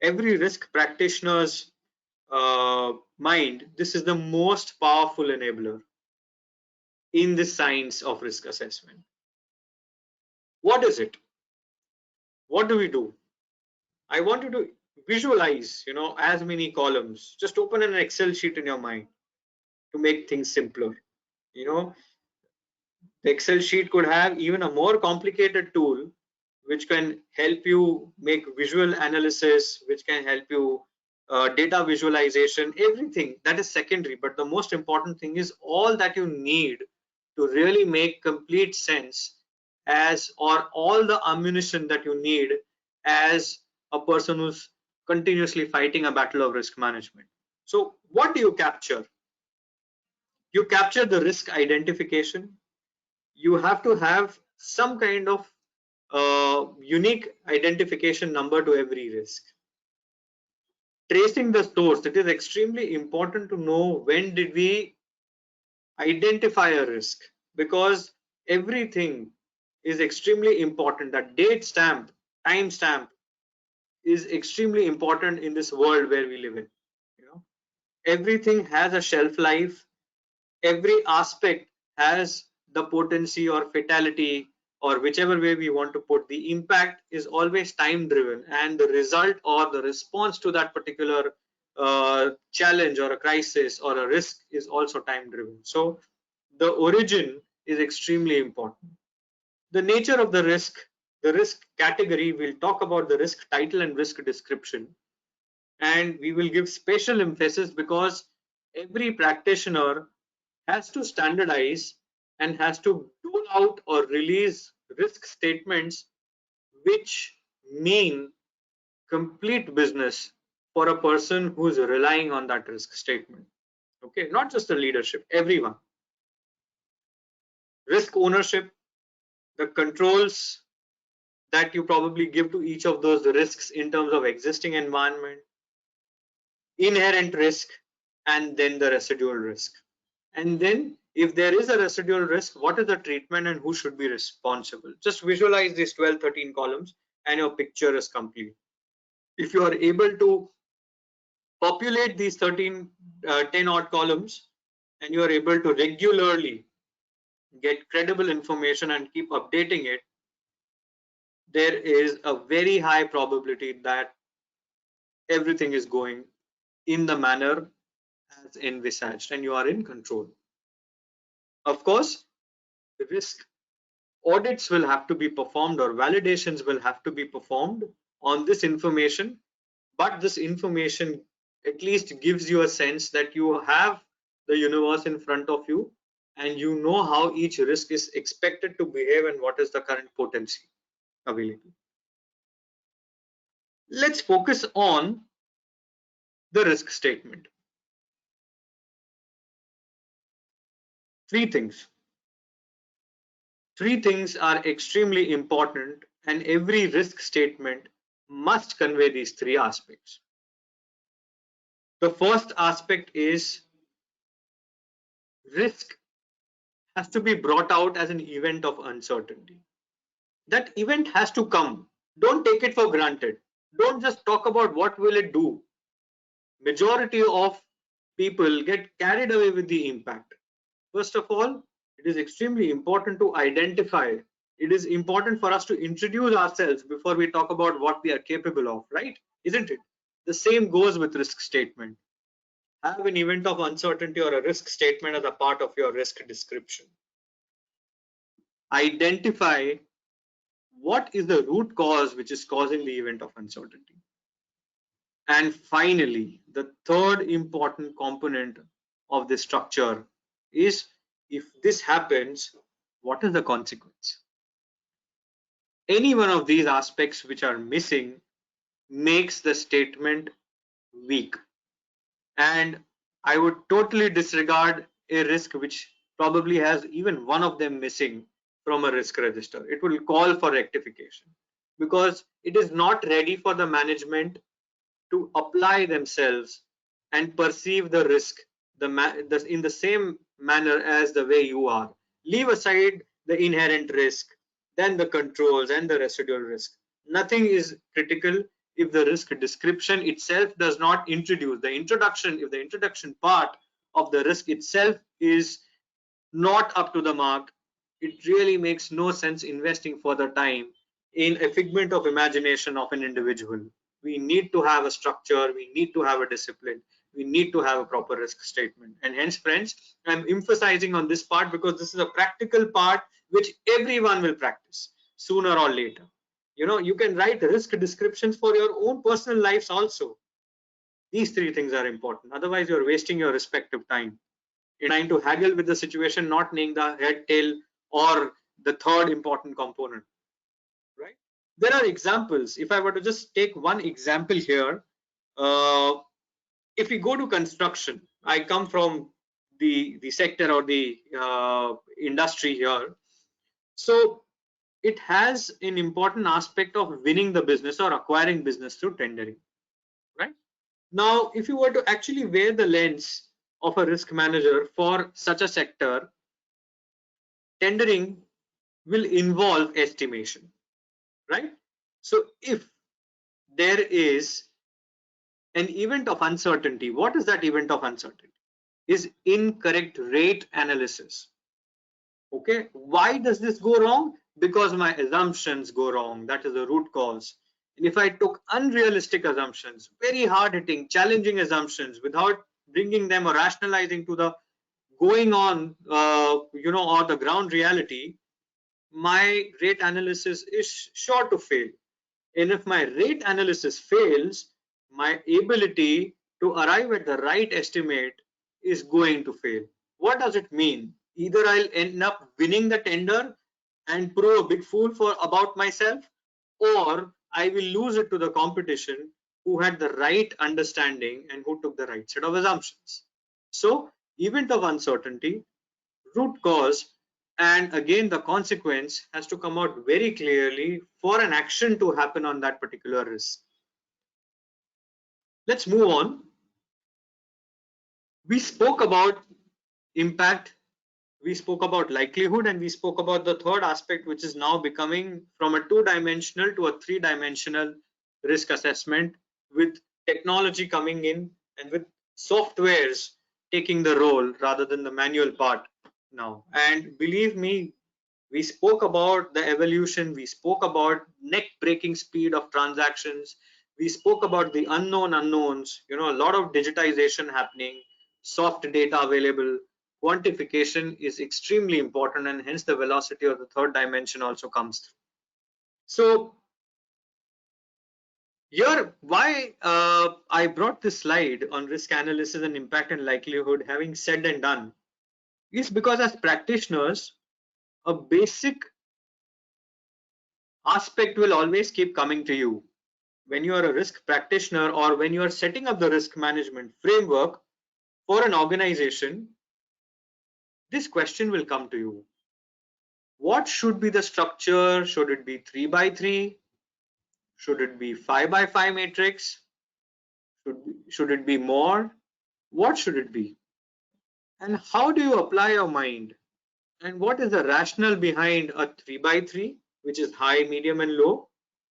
every risk practitioner's mind, this is the most powerful enabler in the science of risk assessment. What is it? What do we do? I want you to visualize, as many columns. Just open an Excel sheet in your mind to make things simpler. The Excel sheet could have even a more complicated tool which can help you make visual analysis, which can help you data visualization. Everything that is secondary, but the most important thing is all that you need to really make complete sense, or all the ammunition that you need as a person who's continuously fighting a battle of risk management. So what do you capture? You capture the risk identification. You have to have some kind of unique identification number to every risk. Tracing the source, it is extremely important to know when did we identify a risk, because everything is extremely important. That date stamp, time stamp is extremely important in this world where we live in. Everything has a shelf life. Every aspect has the potency or fatality, or whichever way we want to put. The impact is always time driven, and the result or the response to that particular challenge or a crisis or a risk is also time driven. So the origin is extremely important. The nature of the risk category, we'll talk about the risk title and risk description, and we will give special emphasis because every practitioner has to standardize and has to dole out or release risk statements which mean complete business for a person who is relying on that risk statement. Okay, not just the leadership, everyone. Risk ownership, the controls that you probably give to each of those risks in terms of existing environment, inherent risk, and then the residual risk. And then if there is a residual risk, what is the treatment and who should be responsible? Just visualize these 12, 13 columns and your picture is complete. If you are able to populate these 10 odd columns, and you are able to regularly get credible information and keep updating it, there is a very high probability that everything is going in the manner as envisaged and you are in control. Of course, the risk audits will have to be performed or validations will have to be performed on this information, but this information at least gives you a sense that you have the universe in front of you and you know how each risk is expected to behave and what is the current potency available. Let's focus on the risk statement. Three things are extremely important, and every risk statement must convey these three aspects. The first aspect is risk has to be brought out as an event of uncertainty. That event has to come. Don't take it for granted. Don't just talk about what will it do. Majority of people get carried away with the impact. First of all, it is extremely important to identify. It is important for us to introduce ourselves before we talk about what we are capable of, right? Isn't it? The same goes with risk statement. Have an event of uncertainty or a risk statement as a part of your risk description. Identify what is the root cause which is causing the event of uncertainty. And finally, the third important component of this structure is, if this happens, what is the consequence? Any one of these aspects which are missing makes the statement weak. And I would totally disregard a risk which probably has even one of them missing from a risk register. It will call for rectification because it is not ready for the management to apply themselves and perceive the risk in the same manner as the way you are. Leave aside the inherent risk, then the controls and the residual risk. Nothing is critical if the risk description itself does not introduce the introduction. If the introduction part of the risk itself is not up to the mark, it really makes no sense investing further time in a figment of imagination of an individual. We need to have a structure, we need to have a discipline, we need to have a proper risk statement. And hence, friends, I'm emphasizing on this part because this is a practical part which everyone will practice sooner or later. You know, you can write risk descriptions for your own personal lives also. These three things are important. Otherwise, you're wasting your respective time in trying to haggle with the situation, not knowing the head, tail, or the third important component, right? There are examples. If I were to just take one example here, if we go to construction, I come from the sector or the industry here. So it has an important aspect of winning the business or acquiring business through tendering, right? Now, if you were to actually wear the lens of a risk manager for such a sector, tendering will involve estimation, right? So if there is an event of uncertainty, what is that event of uncertainty? Is incorrect rate analysis. Okay, why does this go wrong? Because my assumptions go wrong. That is the root cause. And if I took unrealistic assumptions, very hard-hitting, challenging assumptions without bringing them or rationalizing to the going on, or the ground reality, my rate analysis is sure to fail. And if my rate analysis fails, my ability to arrive at the right estimate is going to fail. What does it mean? Either I'll end up winning the tender and prove a big fool about myself, or I will lose it to the competition who had the right understanding and who took the right set of assumptions. So, event of uncertainty, root cause, and again the consequence has to come out very clearly for an action to happen on that particular risk. Let's move on. We spoke about impact, we spoke about likelihood, and we spoke about the third aspect, which is now becoming from a two-dimensional to a three-dimensional risk assessment, with technology coming in and with softwares taking the role rather than the manual part now. And believe me, we spoke about the evolution, we spoke about neck-breaking speed of transactions, We spoke about the unknown unknowns, a lot of digitization happening, soft data available, quantification is extremely important, and hence the velocity of the third dimension also comes through. So here, why I brought this slide on risk analysis and impact and likelihood, having said and done, is because as practitioners, a basic aspect will always keep coming to you. When you are a risk practitioner or when you are setting up the risk management framework for an organization, this question will come to you. What should be the structure? Should it be 3 by 3? Should it be 5 by 5 matrix? Should it be more? What should it be? And how do you apply your mind? And what is the rationale behind a 3 by 3, which is high, medium, and low,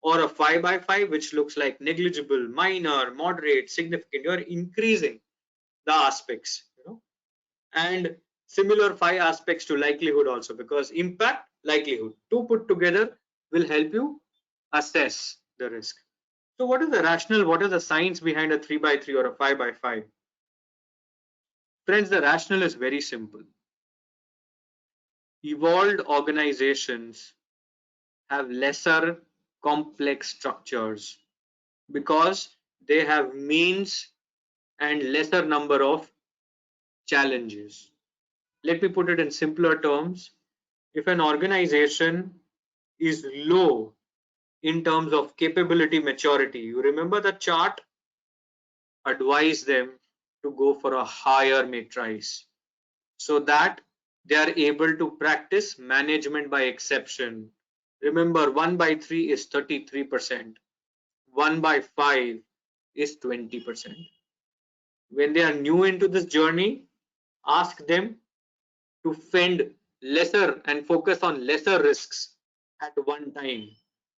or a 5 by 5, which looks like negligible, minor, moderate, significant? You are increasing the aspects, and similar 5 aspects to likelihood also, because impact, likelihood, two put together will help you assess the risk. So what is the rationale? What is the science behind a 3 by 3 or a 5 by 5? Friends, the rationale is very simple. Evolved organizations have lesser complex structures because they have means and lesser number of challenges. Let me put it in simpler terms. If an organization is low in terms of capability maturity, you remember the chart, advise them to go for a higher matrix so that they are able to practice management by exception. Remember, 1 by 3 is 33%, 1 by 5 is 20%. When they are new into this journey, ask them to fend lesser and focus on lesser risks at one time.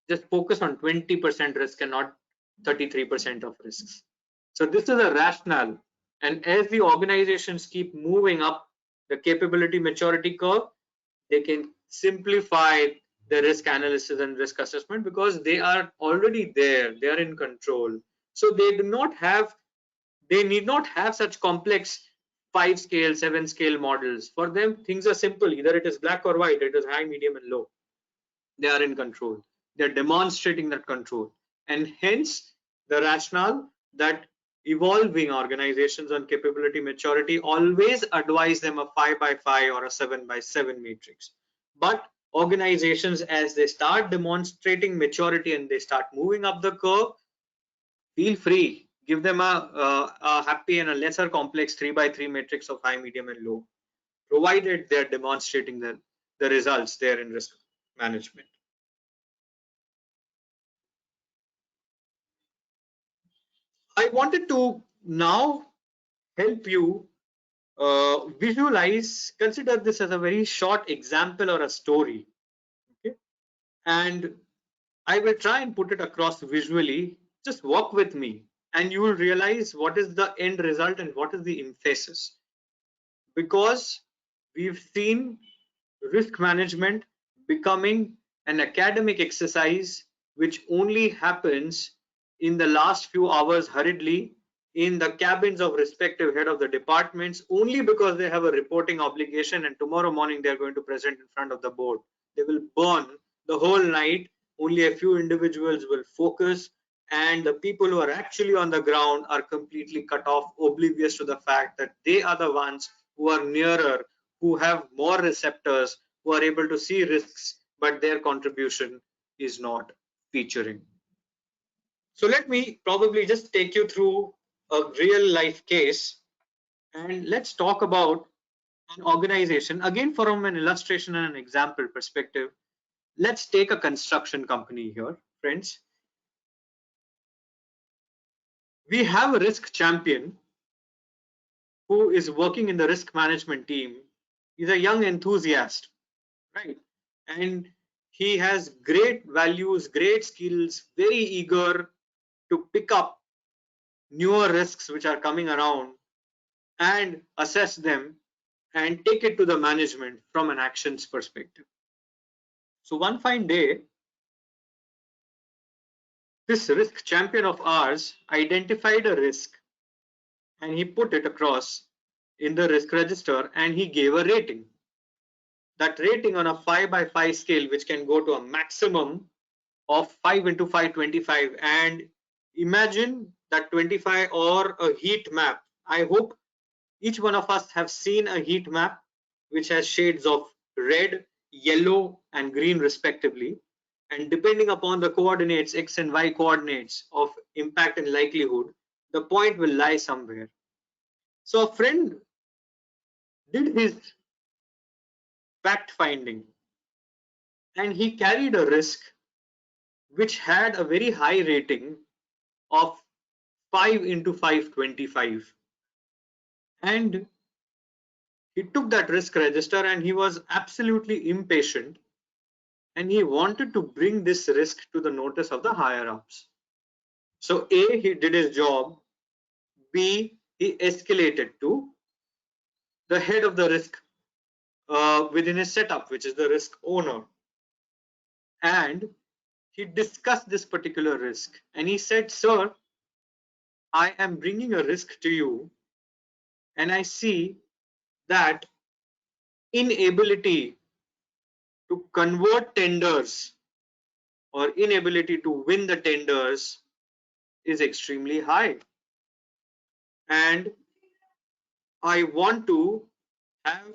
Just focus on 20% risk and not 33% of risks. So this is a rationale. And as the organizations keep moving up the capability maturity curve, they can simplify the risk analysis and risk assessment because they are already there, they are in control. So they need not have such complex 5 scale, 7 scale models. For them, things are simple. Either it is black or white, it is high, medium, and low. They are in control. They're demonstrating that control. And hence the rationale that evolving organizations on capability maturity always advise them a 5 by 5 or a 7 by 7 matrix. But organizations, as they start demonstrating maturity and they start moving up the curve, feel free, give them a happy and a lesser complex 3 by 3 matrix of high, medium, and low, provided they're demonstrating the results there in risk management. I wanted to now help you visualize, consider this as a very short example or a story. Okay? And I will try and put it across visually. Just walk with me and you will realize what is the end result and what is the emphasis. Because we've seen risk management becoming an academic exercise which only happens in the last few hours hurriedly in the cabins of respective head of the departments, only because they have a reporting obligation and tomorrow morning they are going to present in front of the board. They will burn the whole night. Only a few individuals will focus, and the people who are actually on the ground are completely cut off, oblivious to the fact that they are the ones who are nearer, who have more receptors, who are able to see risks, but their contribution is not featuring. So let me probably just take you through a real life case, and let's talk about an organization again from an illustration and an example perspective. Let's take a construction company here, friends. We have a risk champion who is working in the risk management team. He's a young enthusiast, right? And he has great values, great skills, very eager to pick up newer risks which are coming around and assess them and take it to the management from an actions perspective. So one fine day, this risk champion of ours identified a risk and he put it across in the risk register and he gave a rating. That rating on a 5 by 5 scale, which can go to a maximum of 5 into 525, and imagine that 25 or a heat map. I hope each one of us have seen a heat map which has shades of red, yellow and green respectively, and depending upon the coordinates x and y coordinates of impact and likelihood, the point will lie somewhere. So a friend did his fact finding and he carried a risk which had a very high rating of 5 into 525, and he took that risk register and he was absolutely impatient and he wanted to bring this risk to the notice of the higher ups. So A, he did his job. B, he escalated to the head of the risk within his setup, which is the risk owner, and he discussed this particular risk and he said, sir, I am bringing a risk to you and I see that inability to convert tenders or inability to win the tenders is extremely high, and I want to have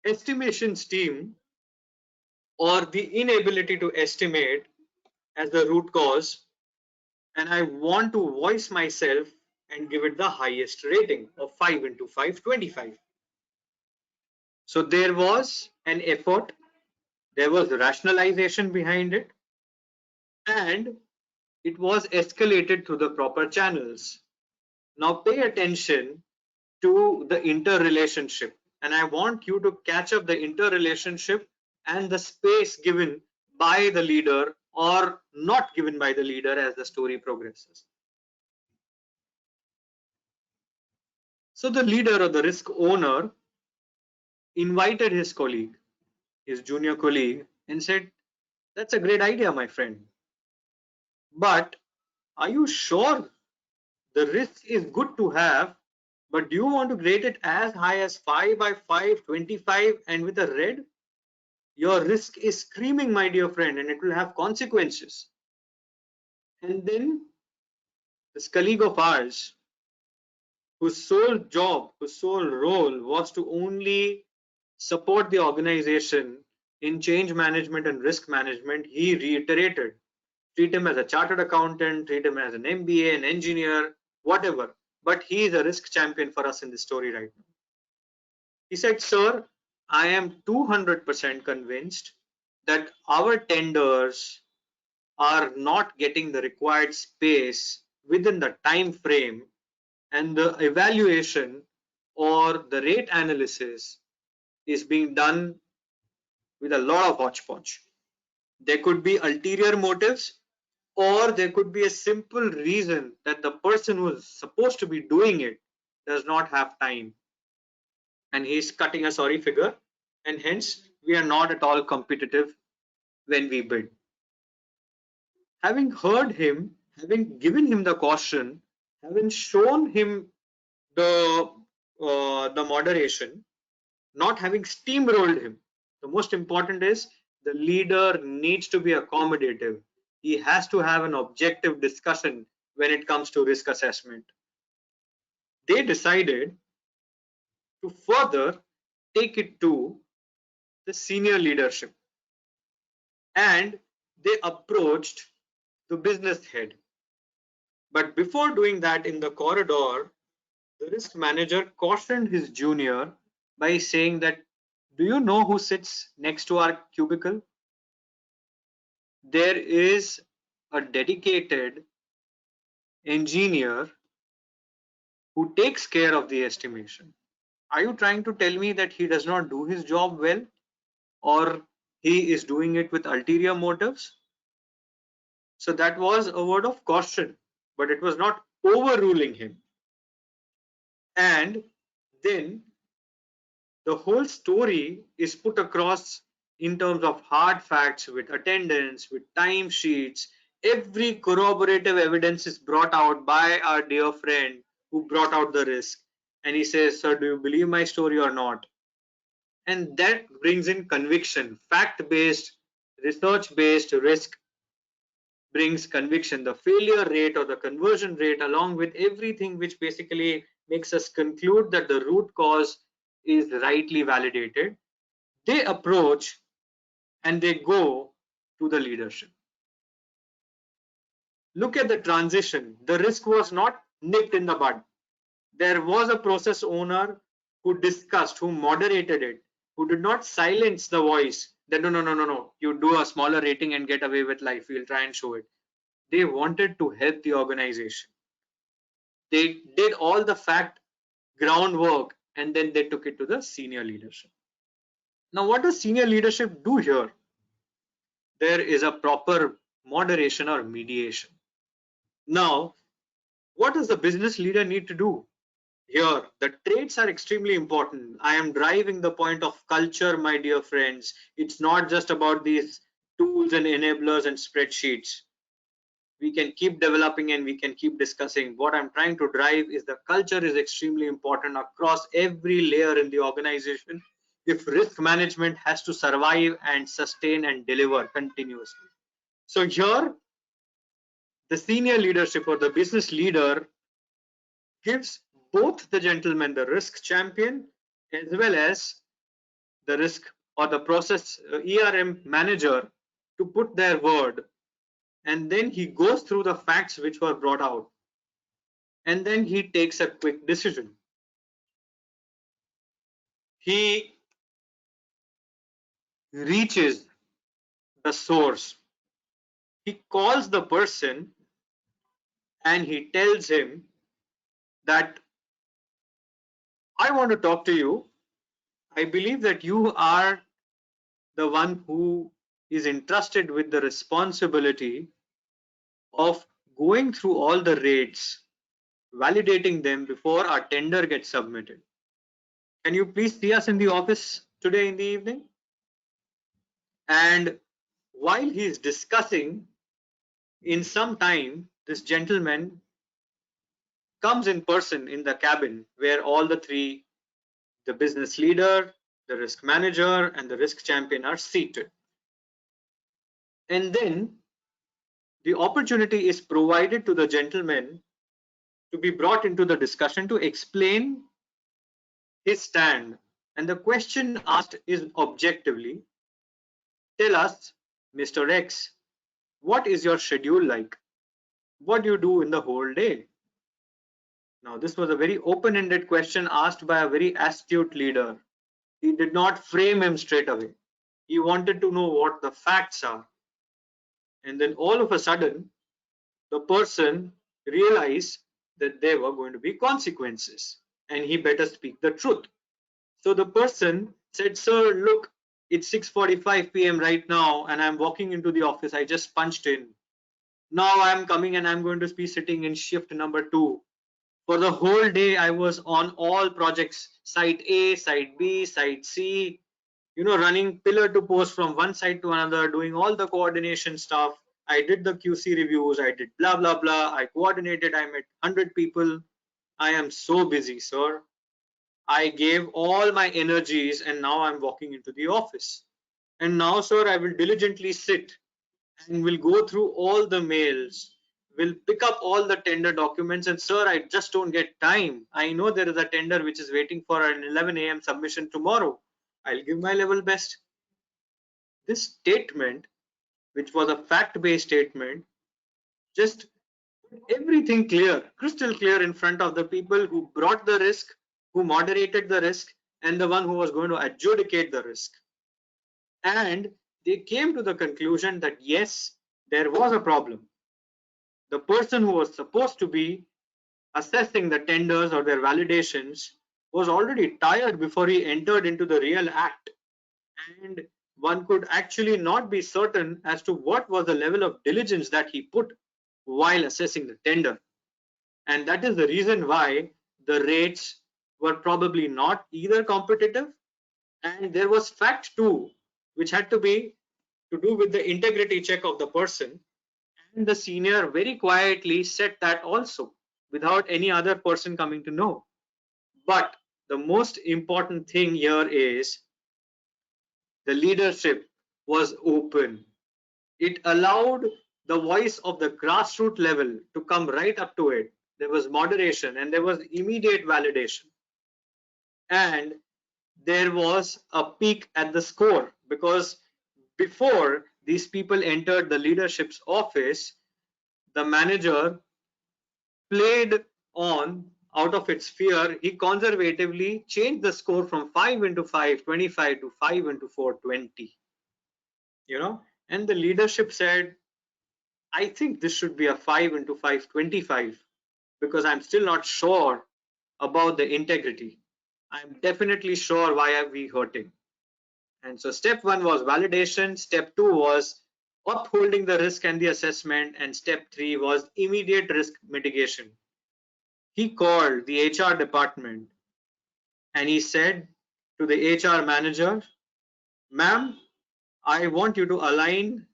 estimations team or the inability to estimate as the root cause, and I want to voice myself and give it the highest rating of 5 into 525. So there was an effort, there was rationalization behind it, and it was escalated through the proper channels. Now pay attention to the interrelationship, and I want you to catch up the interrelationship and the space given by the leader or not given by the leader as the story progresses. So the leader or the risk owner invited his colleague, his junior colleague, and said, that's a great idea, my friend. But are you sure the risk is good to have, but do you want to grade it as high as 5 by 525 and with a red? Your risk is screaming, my dear friend, and it will have consequences. And then this colleague of ours, whose sole job, whose sole role was to only support the organization in change management and risk management, he reiterated, treat him as a chartered accountant, treat him as an MBA, an engineer, whatever. But he is a risk champion for us in this story right now. He said, sir, I am 200% convinced that our tenders are not getting the required space within the time frame, and the evaluation or the rate analysis is being done with a lot of hodgepodge. There could be ulterior motives, or there could be a simple reason that the person who's supposed to be doing it does not have time and he's cutting a sorry figure, and hence we are not at all competitive when we bid. Having heard him, having given him the caution, having shown him the moderation, not having steamrolled him, the most important is the leader needs to be accommodative. He has to have an objective discussion when it comes to risk assessment. They decided to further take it to the senior leadership, and they approached the business head. But before doing that, in the corridor, the risk manager cautioned his junior by saying that, do you know who sits next to our cubicle? There is a dedicated engineer who takes care of the estimation. Are you trying to tell me that he does not do his job well, or he is doing it with ulterior motives? So that was a word of caution, but it was not overruling him. And then the whole story is put across in terms of hard facts with attendance, with time sheets, every corroborative evidence is brought out by our dear friend who brought out the risk. And he says, sir, do you believe my story or not? And that brings in conviction. Fact-based, research-based risk brings conviction. The failure rate or the conversion rate, along with everything which basically makes us conclude that the root cause is rightly validated, they approach and they go to the leadership. Look at the transition. The risk was not nipped in the bud. There was a process owner who discussed, who moderated it, who did not silence the voice that no, you do a smaller rating and get away with life. We'll try and show it. They wanted to help the organization. They did all the fact groundwork and then they took it to the senior leadership. Now, what does senior leadership do here? There is a proper moderation or mediation. Now, what does the business leader need to do? Here, the traits are extremely important. I am driving the point of culture, my dear friends. It's not just about these tools and enablers and spreadsheets. We can keep developing and we can keep discussing. What I'm trying to drive is the culture is extremely important across every layer in the organization if risk management has to survive and sustain and deliver continuously. So here, the senior leadership or the business leader gives both the gentleman, the risk champion, as well as the risk or the process ERM manager to put their word. And then he goes through the facts which were brought out. And then he takes a quick decision. He reaches the source. He calls the person and he tells him that I want to talk to you. I believe that you are the one who is entrusted with the responsibility of going through all the rates, validating them before our tender gets submitted. Can you please see us in the office today in the evening? And while he is discussing, in some time, this gentleman comes in person in the cabin where all the three, the business leader, the risk manager, and the risk champion are seated. And then the opportunity is provided to the gentleman to be brought into the discussion to explain his stand. And the question asked is objectively, tell us, Mr. X, what is your schedule like? What do you do in the whole day? Now, this was a very open-ended question asked by a very astute leader. He did not frame him straight away. He wanted to know what the facts are. And then all of a sudden, the person realized that there were going to be consequences and he better speak the truth. So the person said, sir, look, it's 6:45 p.m. right now and I'm walking into the office. I just punched in. Now I'm coming and I'm going to be sitting in shift number 2. For the whole day, I was on all projects, site A, site B, site C, running pillar to post from one side to another, doing all the coordination stuff. I did the QC reviews, I did blah, blah, blah. I coordinated, I met 100 people. I am so busy, sir. I gave all my energies and now I'm walking into the office. And now, sir, I will diligently sit and will go through all the mails, will pick up all the tender documents. And sir, I just don't get time. I know there is a tender which is waiting for an 11 a.m. submission tomorrow. I'll give my level best. This statement, which was a fact-based statement, just everything clear, crystal clear in front of the people who brought the risk, who moderated the risk, and the one who was going to adjudicate the risk. And they came to the conclusion that yes, there was a problem. The person who was supposed to be assessing the tenders or their validations was already tired before he entered into the real act. And one could actually not be certain as to what was the level of diligence that he put while assessing the tender. And that is the reason why the rates were probably not either competitive, and there was fact too, which had to be to do with the integrity check of the person And the senior very quietly said that also, without any other person coming to know. But the most important thing here is the leadership was open. It allowed the voice of the grassroots level to come right up to it. There was moderation and there was immediate validation. And there was a peak at the score, because before these people entered the leadership's office, the manager played on out of its fear. He conservatively changed the score from 5 into 525 to 5 into 420. And the leadership said, I think this should be a 5 into 525, because I'm still not sure about the integrity. I'm definitely sure why are we hurting. And so step 1 was validation, step 2 was upholding the risk and the assessment, and step 3 was immediate risk mitigation. He called the HR department and he said to the HR manager, ma'am, I want you to align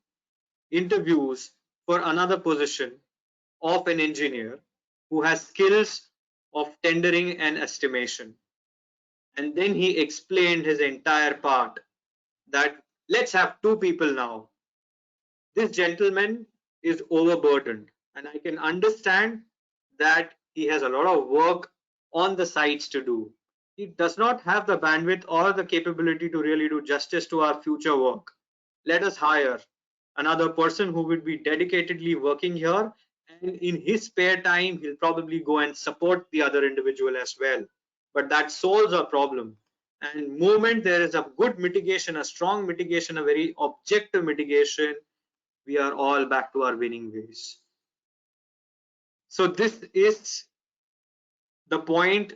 interviews for another position of an engineer who has skills of tendering and estimation. And then he explained his entire part, that let's have 2 people now. This gentleman is overburdened, and I can understand that he has a lot of work on the sites to do. He does not have the bandwidth or the capability to really do justice to our future work. Let us hire another person who will be dedicatedly working here, and in his spare time he'll probably go and support the other individual as well. But that solves our problem. And moment there is a good mitigation, a strong mitigation, a very objective mitigation, we are all back to our winning ways. So this is the point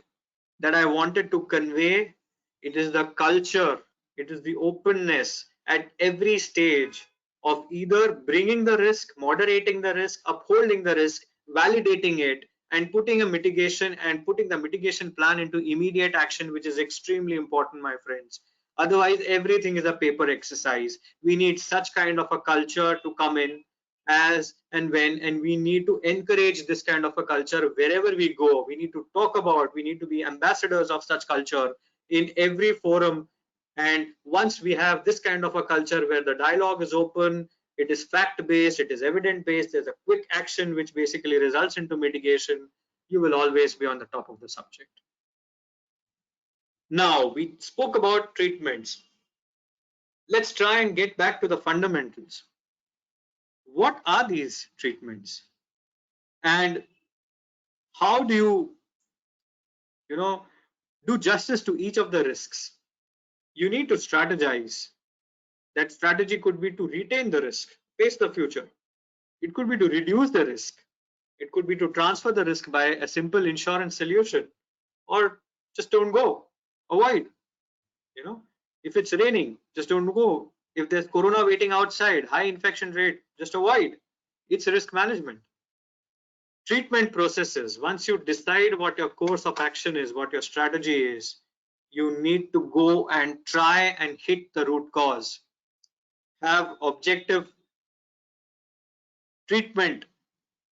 that I wanted to convey. It is the culture, it is the openness at every stage of either bringing the risk, moderating the risk, upholding the risk, validating it, and putting a mitigation and putting the mitigation plan into immediate action, which is extremely important, my friends. Otherwise, everything is a paper exercise. We need such kind of a culture to come in as and when, and we need to encourage this kind of a culture wherever we go. We need to talk about, we need to be ambassadors of such culture in every forum. And once we have this kind of a culture where the dialogue is open, it is fact-based, it is evidence-based, there's a quick action which basically results into mitigation, you will always be on the top of the subject. Now, we spoke about treatments. Let's try and get back to the fundamentals. What are these treatments? And how do you do justice to each of the risks? You need to strategize. That strategy could be to retain the risk, face the future. It could be to reduce the risk. It could be to transfer the risk by a simple insurance solution, or just don't go, avoid. If it's raining, just don't go. If there's corona waiting outside, high infection rate, just avoid. It's risk management. Treatment processes. Once you decide what your course of action is, what your strategy is, you need to go and try and hit the root cause. Have objective treatment,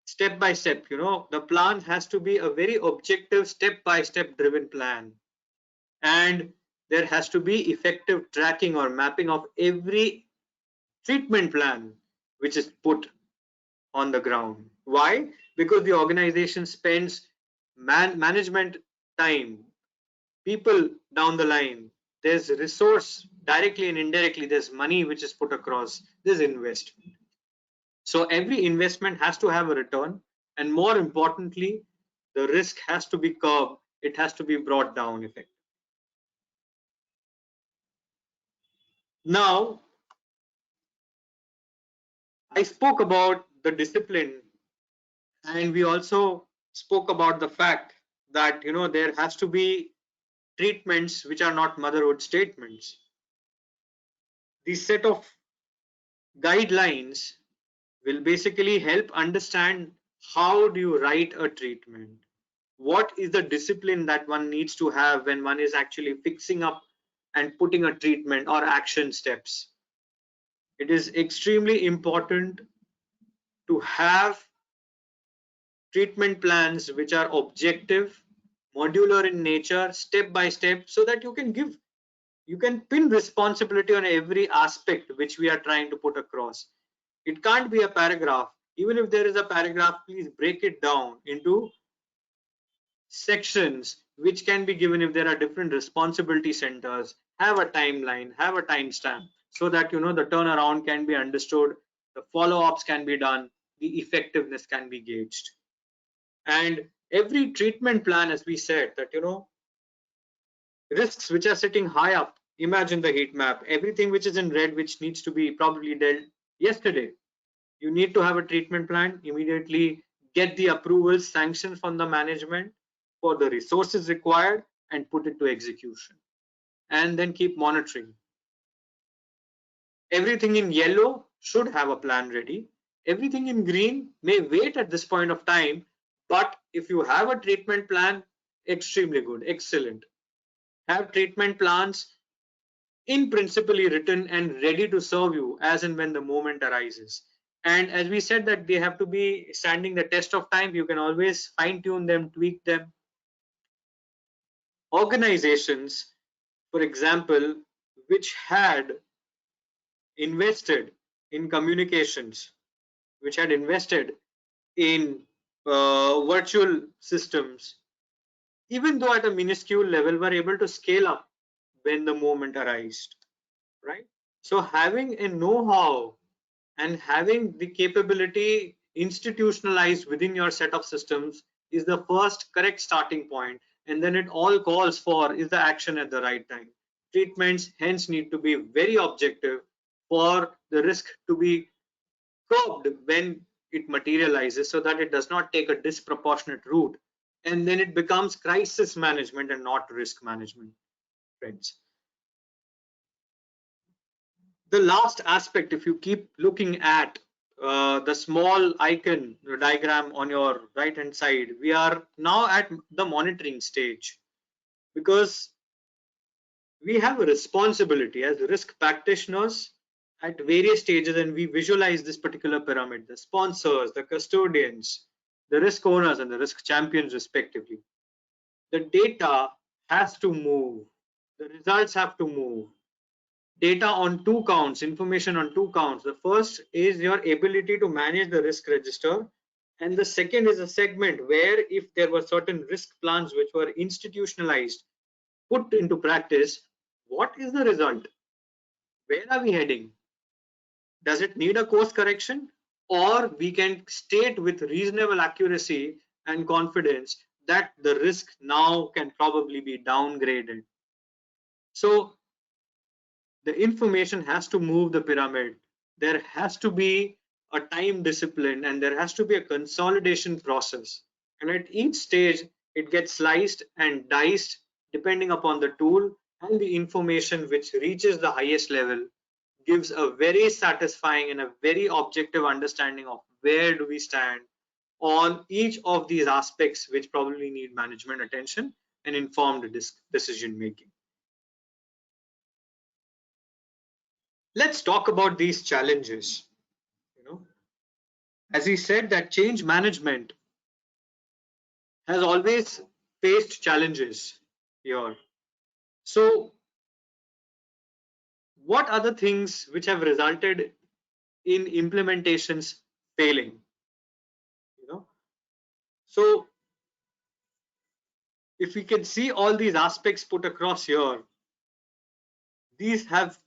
step by step. The plan has to be a very objective, step-by-step driven plan. And there has to be effective tracking or mapping of every treatment plan which is put on the ground. Why? Because the organization spends management time, people down the line, there's resource directly and indirectly, there's money which is put across, there's investment. So every investment has to have a return, and more importantly, the risk has to be curbed, it has to be brought down effectively. Now, I spoke about the discipline, and we also spoke about the fact that there has to be treatments which are not motherhood statements. These set of guidelines will basically help understand how do you write a treatment, what is the discipline that one needs to have when one is actually fixing up and putting a treatment or action steps. It is extremely important to have treatment plans which are objective, modular in nature, step by step, so that you can pin responsibility on every aspect which we are trying to put across. It can't be a paragraph. Even if there is a paragraph, please break it down into sections which can be given if there are different responsibility centers. Have a timeline, have a timestamp, so that the turnaround can be understood, the follow-ups can be done, the effectiveness can be gauged. And every treatment plan, as we said, that risks which are sitting high up, imagine the heat map, everything which is in red, which needs to be probably dealt yesterday. You need to have a treatment plan, immediately get the approvals, sanctions from the management for the resources required, and put it to execution, and then keep monitoring. Everything in yellow should have a plan ready. Everything in green may wait at this point of time, but if you have a treatment plan, extremely good, excellent. Have treatment plans in principally written and ready to serve you as and when the moment arises. And as we said that they have to be standing the test of time, you can always fine tune them, tweak them. Organizations, for example, which had invested in communications, which had invested in virtual systems, even though at a minuscule level, were able to scale up when the moment arose, right? So having a know-how and having the capability institutionalized within your set of systems is the first correct starting point, and then it all calls for is the action at the right time. Treatments hence need to be very objective for the risk to be curbed when it materializes, so that it does not take a disproportionate route, and then it becomes crisis management and not risk management, friends. The last aspect, if you keep looking at the small icon diagram on your right hand side, we are now at the monitoring stage, because we have a responsibility as risk practitioners at various stages, and we visualize this particular pyramid: the sponsors, the custodians, the risk owners, and the risk champions respectively. The data has to move, the results have to move. Data on two counts, information on two counts. The first is your ability to manage the risk register, and the second is a segment where if there were certain risk plans which were institutionalized, put into practice, what is the result? Where are we heading? Does it need a course correction? Or we can state with reasonable accuracy and confidence that the risk now can probably be downgraded. So the information has to move the pyramid. There has to be a time discipline, and there has to be a consolidation process. And at each stage, it gets sliced and diced depending upon the tool, and the information which reaches the highest level gives a very satisfying and a very objective understanding of where do we stand on each of these aspects which probably need management attention and informed decision making. Let's talk about these challenges. As he said, that change management has always faced challenges here. So what are the things which have resulted in implementations failing? So if we can see all these aspects put across here, these have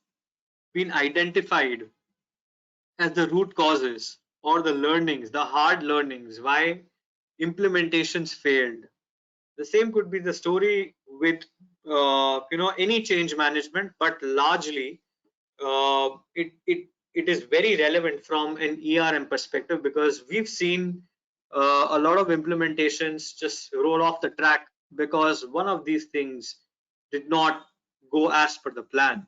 been identified as the root causes or the learnings, the hard learnings, why implementations failed. The same could be the story with any change management, but largely it is very relevant from an ERM perspective, because we've seen a lot of implementations just roll off the track because one of these things did not go as per the plan.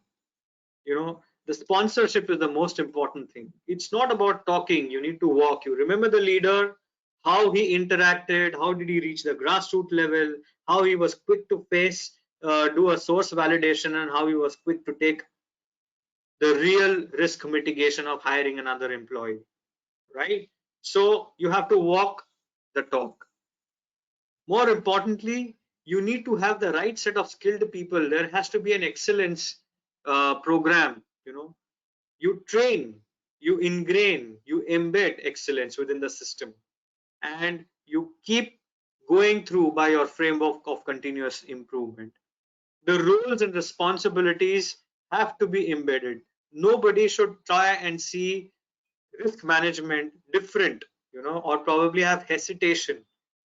The sponsorship is the most important thing. It's not about talking, you need to walk. You remember the leader, how he interacted, how did he reach the grassroots level, how he was quick to do a source validation, and how he was quick to take the real risk mitigation of hiring another employee, right? So you have to walk the talk. More importantly, you need to have the right set of skilled people. There has to be an excellence program. You train, you ingrain, you embed excellence within the system, and you keep going through by your framework of continuous improvement. The roles and responsibilities have to be embedded. Nobody should try and see risk management different, or probably have hesitation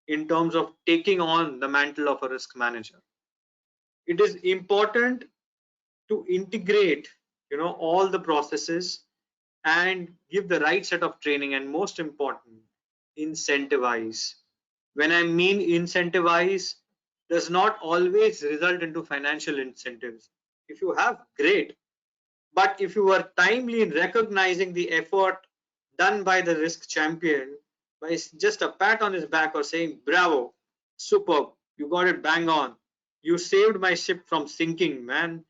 in terms of taking on the mantle of a risk manager. It is important to integrate, all the processes and give the right set of training, and most important, incentivize. When I mean incentivize, does not always result into financial incentives. If you have, great, but if you are timely in recognizing the effort done by the risk champion by just a pat on his back or saying, bravo, superb, you got it bang on, you saved my ship from sinking, man,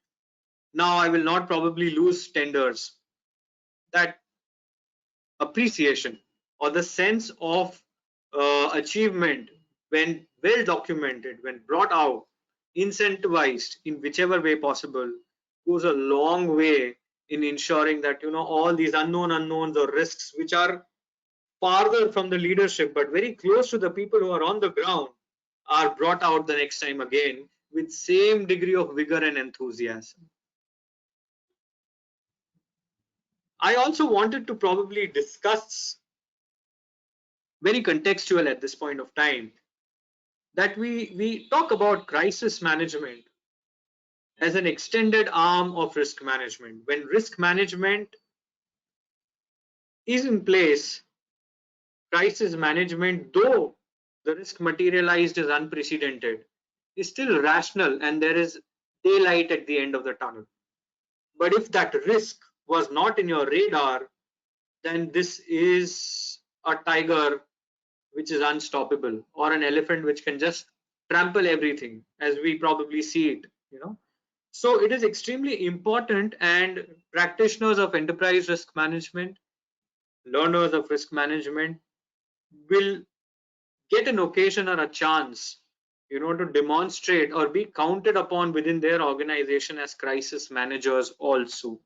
now I will not probably lose tenders. That appreciation or the sense of achievement, when well documented, when brought out, incentivized in whichever way possible, goes a long way in ensuring that all these unknown unknowns or risks which are farther from the leadership but very close to the people who are on the ground are brought out the next time again with same degree of vigor and enthusiasm. I also wanted to probably discuss, very contextual at this point of time, that we talk about crisis management as an extended arm of risk management. When risk management is in place, crisis management, though the risk materialized is unprecedented, is still rational and there is daylight at the end of the tunnel. But if that risk was not in your radar, then this is a tiger which is unstoppable, or an elephant which can just trample everything, as we probably see it. So it is extremely important, and practitioners of enterprise risk management, learners of risk management, will get an occasion or a chance to demonstrate or be counted upon within their organization as crisis managers also.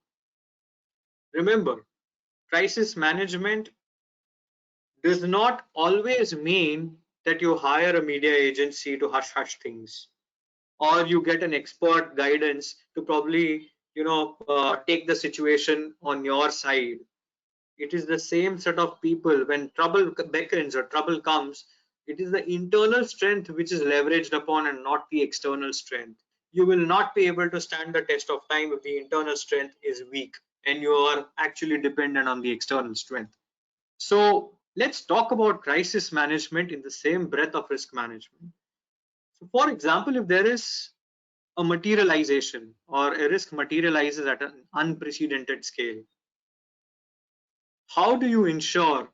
Remember, crisis management does not always mean that you hire a media agency to hush things, or you get an expert guidance to probably take the situation on your side. It is the same set of people. When trouble beckons or trouble comes, it is the internal strength which is leveraged upon and not the external strength. You will not be able to stand the test of time if the internal strength is weak and you are actually dependent on the external strength. So let's talk about crisis management in the same breath of risk management. So for example, if there is a materialization or a risk materializes at an unprecedented scale, how do you ensure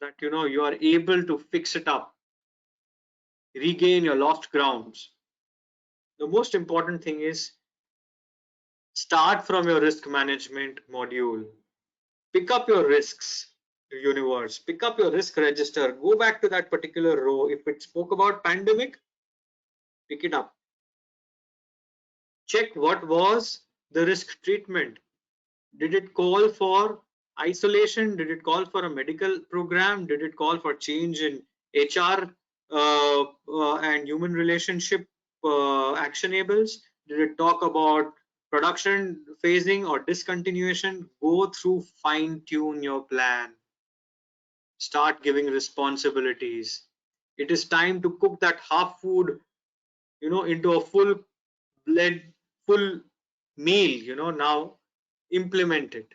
that you are able to fix it up, regain your lost grounds? The most important thing is start from your risk management module. Pick up your risks universe, pick up your risk register, go back to that particular row. If it spoke about pandemic, pick it up. Check what was the risk treatment. Did it call for isolation? Did it call for a medical program? Did it call for change in HR and human relationship actionables? Did it talk about production phasing or discontinuation? Go through, fine tune your plan. Start giving responsibilities. It is time to cook that half food, into a full meal. Now implement it.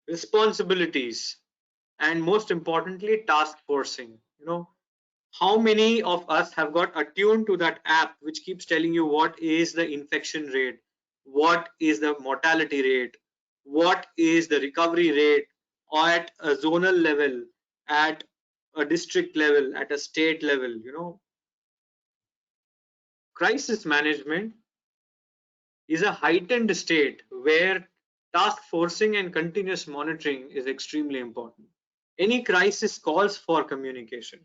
Responsibilities, and most importantly, task forcing. How many of us have got attuned to that app which keeps telling you what is the infection rate, what is the mortality rate, what is the recovery rate at a zonal level, at a district level, at a state level? Crisis management is a heightened state where task forcing and continuous monitoring is extremely important. Any crisis calls for communication,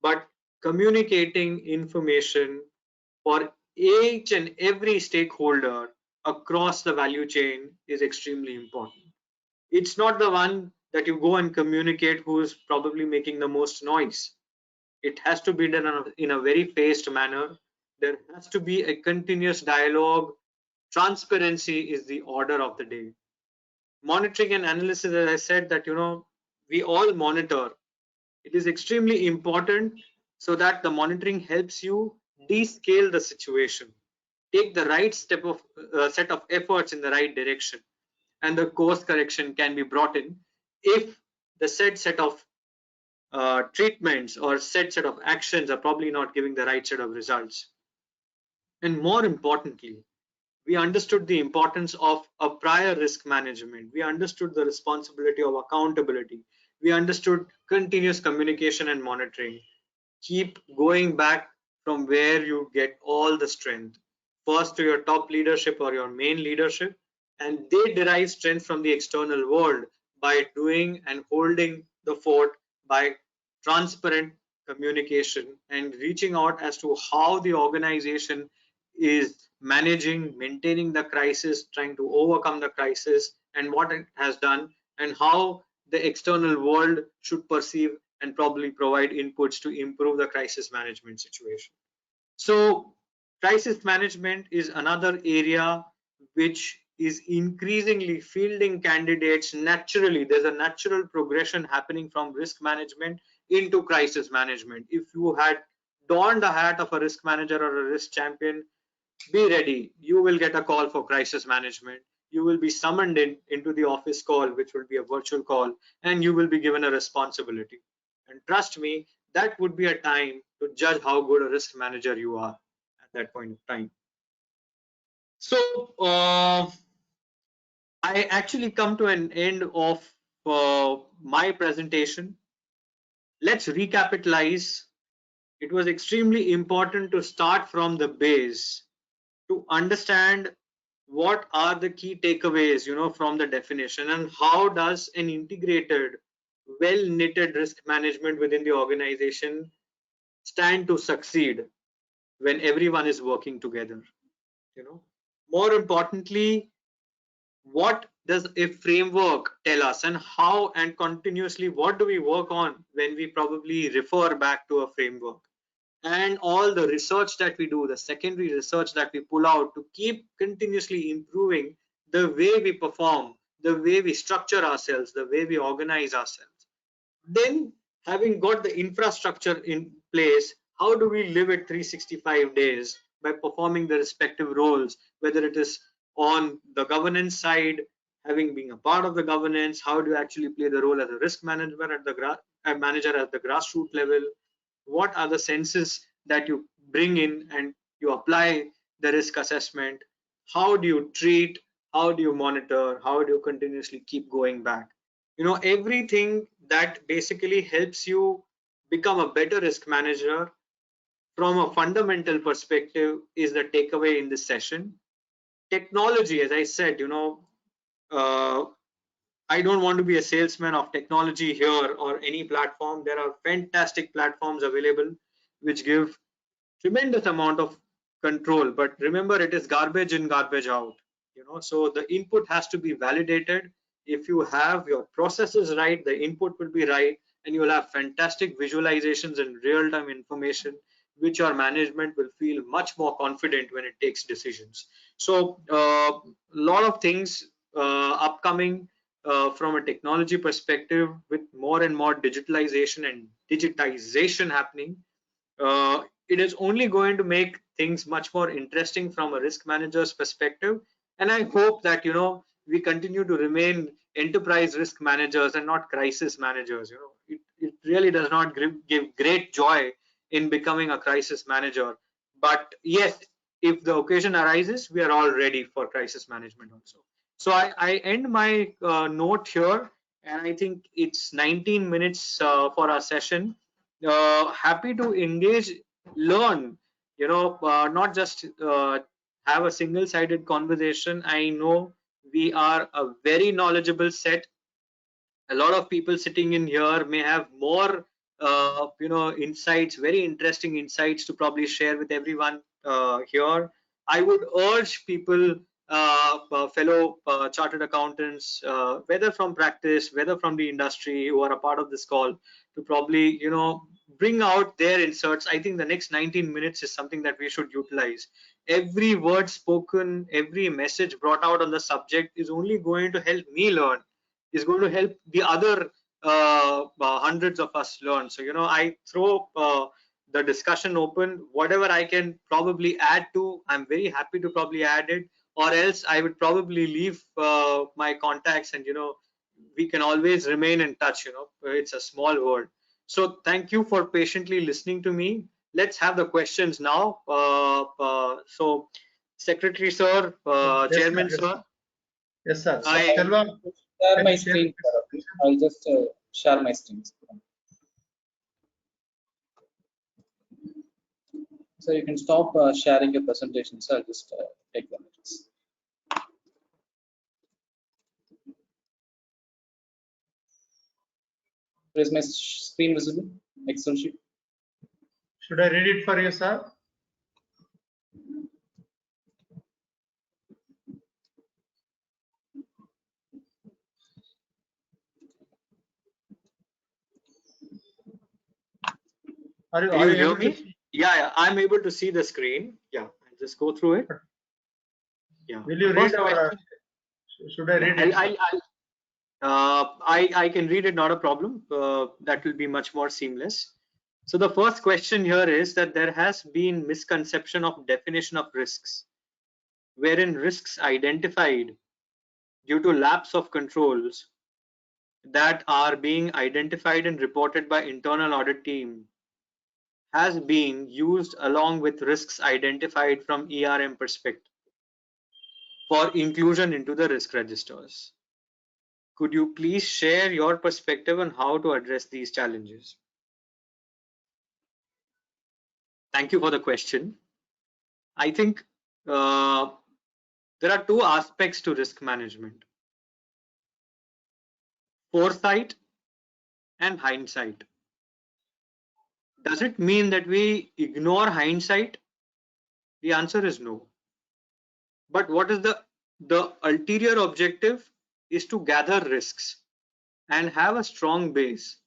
but communicating information for each and every stakeholder across the value chain is extremely important. It's not the one that you go and communicate who is probably making the most noise. It has to be done in a very phased manner. There has to be a continuous dialogue. Transparency is the order of the day. Monitoring and analysis, as I said, that we all monitor. It is extremely important so that the monitoring helps you descale the situation, take the right set of efforts in the right direction, and the course correction can be brought in if the said set of treatments or set of actions are probably not giving the right set of results. And more importantly, we understood the importance of a prior risk management. We understood the responsibility of accountability. We understood continuous communication and monitoring. Keep going back from where you get all the strength. First to your top leadership or your main leadership, and they derive strength from the external world by doing and holding the fort by transparent communication and reaching out as to how the organization is managing, maintaining the crisis, trying to overcome the crisis, and what it has done, and how the external world should perceive and probably provide inputs to improve the crisis management situation. So crisis management is another area which is increasingly fielding candidates naturally. There's a natural progression happening from risk management into crisis management. If you had donned the hat of a risk manager or a risk champion, be ready. You will get a call for crisis management. You will be summoned into the office call, which will be a virtual call, and you will be given a responsibility. And trust me, that would be a time to judge how good a risk manager you are at that point of time. So I actually come to an end of my presentation. Let's recapitalize. It was extremely important to start from the base to understand what are the key takeaways from the definition, and how does an integrated, well knitted risk management within the organization stand to succeed when everyone is working together. More importantly, what does a framework tell us, and how and continuously what do we work on when we probably refer back to a framework, and all the research that we do, the secondary research that we pull out to keep continuously improving the way we perform, the way we structure ourselves, the way we organize ourselves. Then, having got the infrastructure in place, how do we live it 365 days by performing the respective roles, whether it is on the governance side, having been a part of the governance, how do you actually play the role as a risk manager at the grassroots level, what are the senses that you bring in and you apply the risk assessment, how do you treat, how do you monitor, how do you continuously keep going back. Everything that basically helps you become a better risk manager from a fundamental perspective is the takeaway in this session. Technology, as I said, I don't want to be a salesman of technology here or any platform. There are fantastic platforms available which give tremendous amount of control, but remember, it is garbage in, garbage out. So the input has to be validated. If you have your processes right, the input will be right, and you will have fantastic visualizations and real-time information, which your management will feel much more confident when it takes decisions. So a lot of things upcoming from a technology perspective, with more and more digitalization and digitization happening. It is only going to make things much more interesting from a risk manager's perspective. And I hope that we continue to remain enterprise risk managers and not crisis managers. It really does not give great joy in becoming a crisis manager. But yes, if the occasion arises, we are all ready for crisis management also. So I end my note here, and I think it's 19 minutes for our session. Happy to engage, learn, not just have a single-sided conversation. I know we are a very knowledgeable set, a lot of people sitting in here may have more insights, very interesting insights to probably share with everyone here. I would urge people, fellow chartered accountants, whether from practice, whether from the industry, who are a part of this call, to probably bring out their inserts. I think the next 19 minutes is something that we should utilize. Every word spoken, every message brought out on the subject is only going to help me learn, is going to help the other hundreds of us learn. So I throw the discussion open. Whatever I can probably add to, I'm very happy to probably add it, or else I would probably leave my contacts, and we can always remain in touch. It's a small world. So thank you for patiently listening to me. Let's have the questions now. So Secretary Sir, Yes, Chairman yes, Sir. Yes, sir. I- Selva, Share can my you share screen. the presentation? I'll just share my screen. So you can stop sharing your presentation. So I'll just take the minutes. Is my screen visible? Excel sheet. Should I read it for you, sir? Are Can you hear able to me? see? Yeah, I'm able to see the screen. Yeah, I'll just go through it. Yeah. Will you First read, or question- should I read it? I can read it, not a problem. That will be much more seamless. So the first question here is that there has been misconception of definition of risks, wherein risks identified due to lapse of controls that are being identified and reported by internal audit team has been used along with risks identified from ERM perspective for inclusion into the risk registers. Could you please share your perspective on how to address these challenges? Thank you for the question. I think there are two aspects to risk management: foresight and hindsight. Does it mean that we ignore hindsight? The answer is no. But what is the ulterior objective is to gather risks and have a strong base,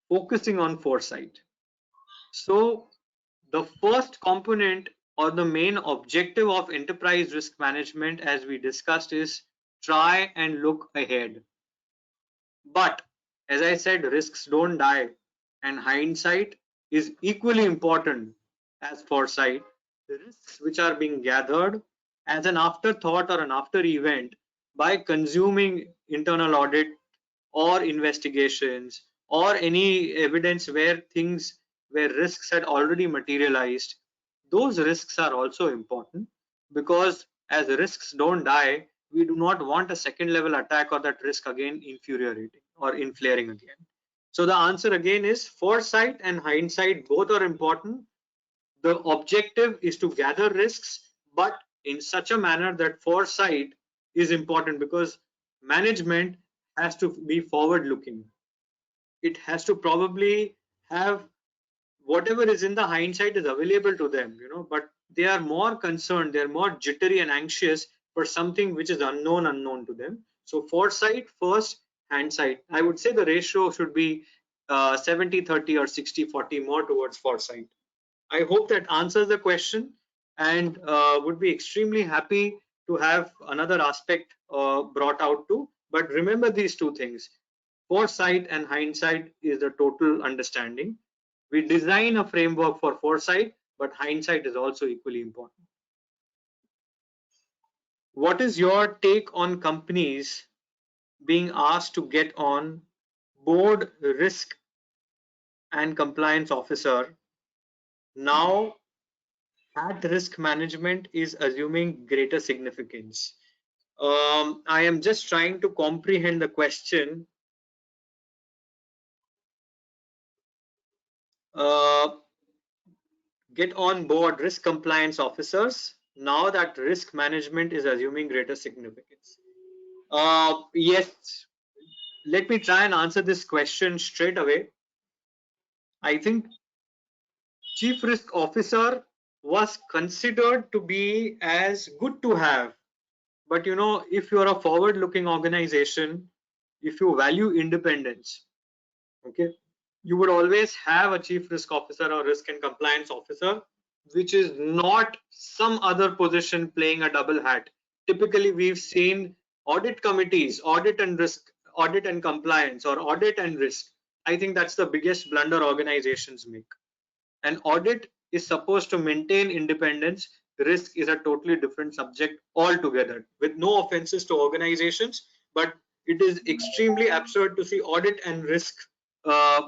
focusing on foresight. So the first component or the main objective of enterprise risk management, as we discussed, is try and look ahead. But as I said, risks don't die, and hindsight is equally important as foresight. The risks which are being gathered as an afterthought or an after event by consuming internal audit or investigations or any evidence where risks had already materialized, those risks are also important, because as risks don't die, we do not want a second level attack or that risk again infuriating or inflaring again. So the answer again is foresight and hindsight both are important. The objective is to gather risks, but in such a manner that foresight is important, because management has to be forward looking. It has to probably have whatever is in the hindsight is available to them, but they are more concerned, they're more jittery and anxious for something which is unknown to them. So foresight first, hindsight. I would say the ratio should be 70-30 or 60-40, more towards foresight. I hope that answers the question, and would be extremely happy to have another aspect brought out too. But remember these two things: foresight and hindsight is the total understanding. We design a framework for foresight, but hindsight is also equally important. What is your take on companies being asked to get on board risk and compliance officer now that risk management is assuming greater significance? I am just trying to comprehend the question. Get on board risk compliance officers now that risk management is assuming greater significance. Yes, let me try and answer this question straight away. I think Chief Risk Officer was considered to be as good to have. But you know, if you are a forward-looking organization, if you value independence, okay, you would always have a Chief Risk Officer or Risk and Compliance Officer, which is not some other position playing a double hat. Typically, we've seen audit committees, audit and risk, audit and compliance, or audit and risk. I think that's the biggest blunder organizations make. An audit is supposed to maintain independence. Risk is a totally different subject altogether. With no offenses to organizations, but it is extremely absurd to see audit and risk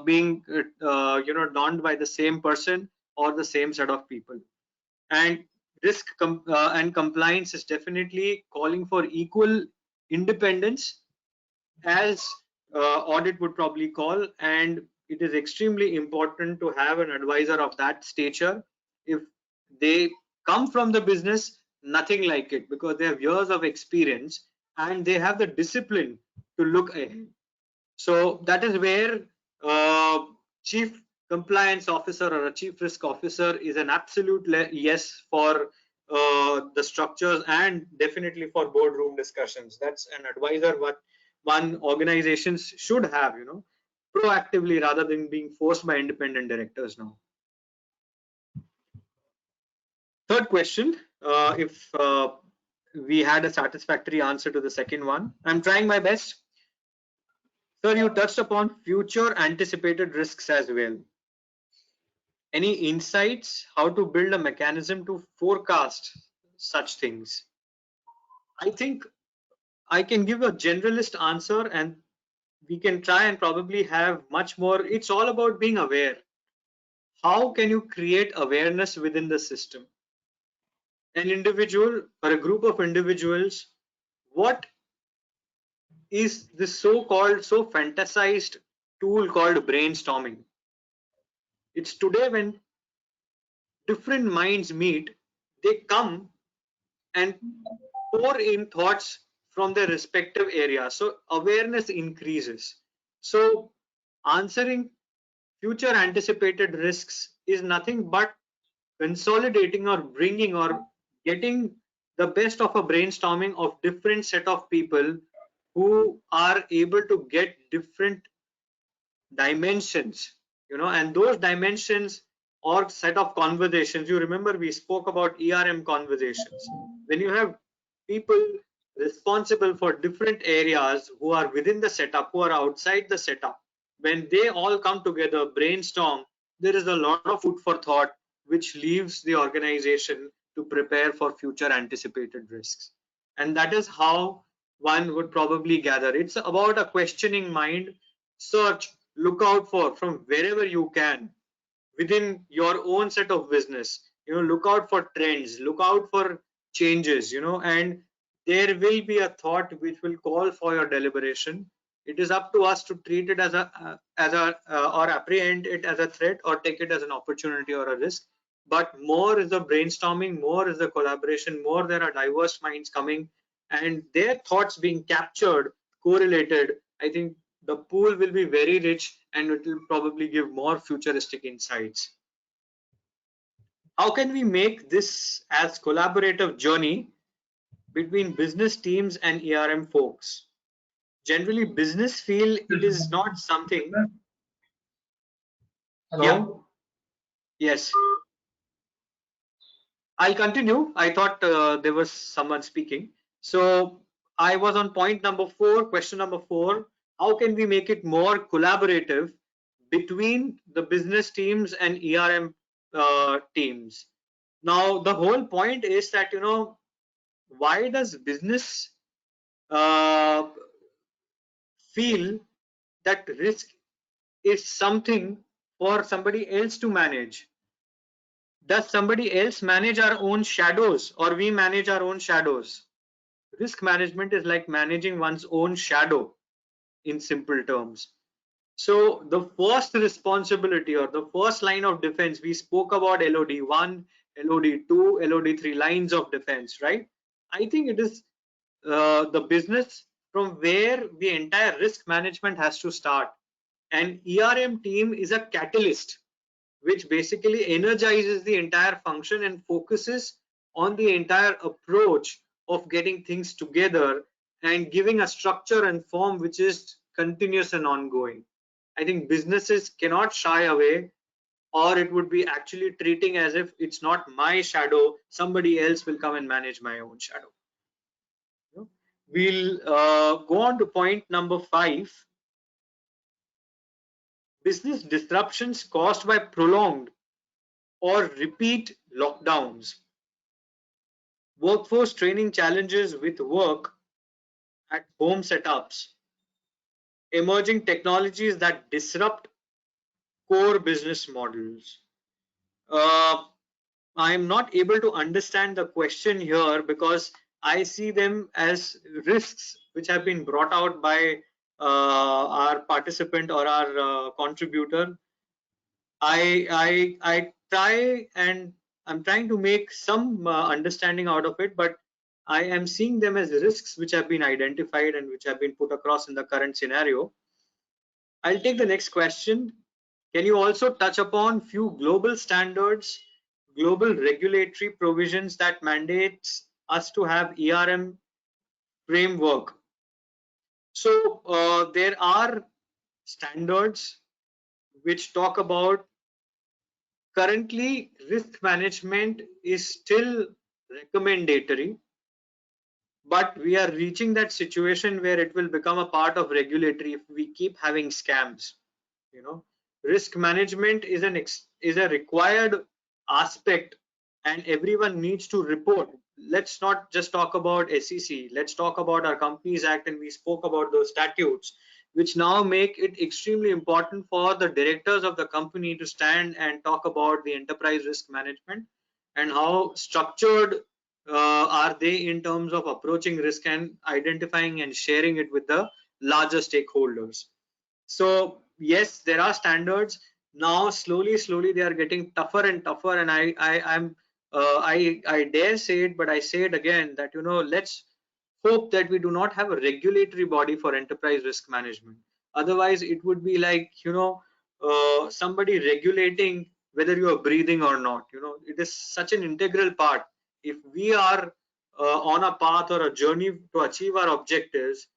being donned by the same person or the same set of people. And risk and compliance is definitely calling for equal independence as audit would probably call, and it is extremely important to have an advisor of that stature. If they come from the business, nothing like it, because they have years of experience and they have the discipline to look ahead. So that is where chief compliance officer or a chief risk officer is an absolute yes for the structures and definitely for boardroom discussions. That's an advisor what one organizations should have, you know, proactively rather than being forced by independent directors now. Third question, if we had a satisfactory answer to the second one. I'm trying my best. Sir, you touched upon future anticipated risks as well. Any insights how to build a mechanism to forecast such things? I think I can give a generalist answer and we can try and probably have much more. It's all about being aware. How can you create awareness within the system? An individual or a group of individuals, what is this so-called, so fantasized tool called brainstorming? It's today when different minds meet, they come and pour in thoughts from their respective areas. So awareness increases. So answering future anticipated risks is nothing but consolidating or bringing or getting the best of a brainstorming of different set of people who are able to get different dimensions, you know, and those dimensions or set of conversations. You remember we spoke about ERM conversations. When you have people responsible for different areas who are within the setup, who are outside the setup, when they all come together, brainstorm, there is a lot of food for thought, which leaves the organization to prepare for future anticipated risks. And that is how one would probably gather. It's about a questioning mind. Search, look out for from wherever you can within your own set of business, you know, look out for trends, look out for changes, you know, and there will be a thought which will call for your deliberation. It is up to us to treat it as a or apprehend it as a threat or take it as an opportunity or a risk. But more is the brainstorming, more is the collaboration, more there are diverse minds coming and their thoughts being captured, correlated. I think the pool will be very rich and it will probably give more futuristic insights. How can we make this as collaborative journey between business teams and ERM folks? Generally, business feel it is not something. Hello? Yeah. Yes. I'll continue. I thought there was someone speaking. So I was on point number 4, question number 4. How can we make it more collaborative between the business teams and ERM teams? Now, the whole point is that, you know, why does business feel that risk is something for somebody else to manage? Does somebody else manage our own shadows or we manage our own shadows? Risk management is like managing one's own shadow in simple terms. So the first responsibility or the first line of defense, we spoke about LOD 1, LOD 2, LOD 3 lines of defense, right? I think it is the business from where the entire risk management has to start. And ERM team is a catalyst which basically energizes the entire function and focuses on the entire approach of getting things together and giving a structure and form which is continuous and ongoing. I think businesses cannot shy away, or it would be actually treating as if it's not my shadow, somebody else will come and manage my own shadow. We'll go on to point number 5. Business disruptions caused by prolonged or repeat lockdowns, workforce training challenges with work at home setups, emerging technologies that disrupt core business models. I am not able to understand the question here because I see them as risks which have been brought out by our participant or our contributor. I try and I'm trying to make some understanding out of it, but I am seeing them as risks which have been identified and which have been put across in the current scenario. I'll take the next question. Can you also touch upon few global standards, global regulatory provisions that mandates us to have ERM framework? So there are standards which talk about, currently risk management is still recommendatory, but we are reaching that situation where it will become a part of regulatory if we keep having scams. Risk management is a required aspect and everyone needs to report. Let's not just talk about SEC, let's talk about our Companies Act, and we spoke about those statutes which now make it extremely important for the directors of the company to stand and talk about the enterprise risk management and how structured are they in terms of approaching risk and identifying and sharing it with the larger stakeholders. So yes, there are standards now. Slowly they are getting tougher and tougher, and I dare say it, but I say it again that let's hope that we do not have a regulatory body for enterprise risk management. Otherwise it would be like somebody regulating whether you are breathing or not. It is such an integral part. If we are on a path or a journey to achieve our objectives,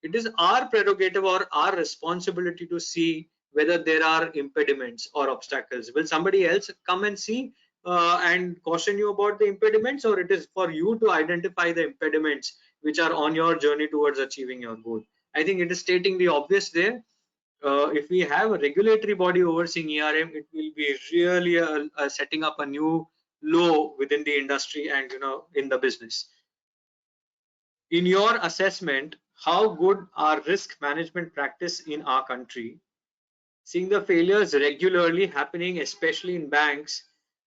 it is our prerogative or our responsibility to see whether there are impediments or obstacles. Will somebody else come and see and caution you about the impediments, or it is for you to identify the impediments which are on your journey towards achieving your goal? I think it is stating the obvious there. If we have a regulatory body overseeing ERM, it will be really setting up a new law within the industry and in the business. In your assessment, how good are risk management practice in our country? Seeing the failures regularly happening, especially in banks,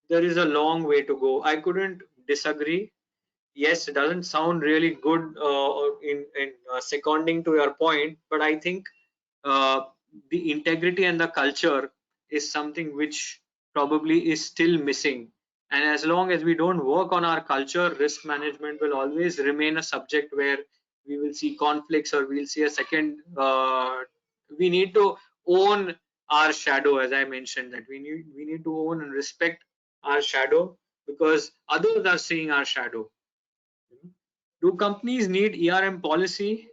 there is a long way to go. I couldn't disagree. Yes, it doesn't sound really good in seconding to your point, but I think the integrity and the culture is something which probably is still missing. And as long as we don't work on our culture, risk management will always remain a subject where we will see conflicts, or we'll see a second. We need to own our shadow, as I mentioned, that we need to own and respect our shadow because others are seeing our shadow. Do companies need ERM policy?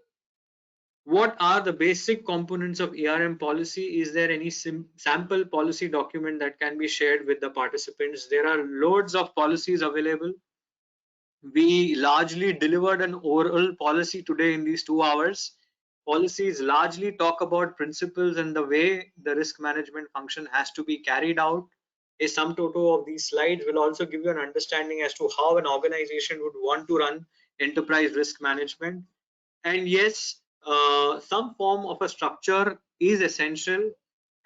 What are the basic components of ERM policy? Is there any sample policy document that can be shared with the participants? There are loads of policies available. We largely delivered an oral policy today in these 2 hours. Policies largely talk about principles and the way the risk management function has to be carried out. A sum total of these slides will also give you an understanding as to how an organization would want to run enterprise risk management. And yes, some form of a structure is essential,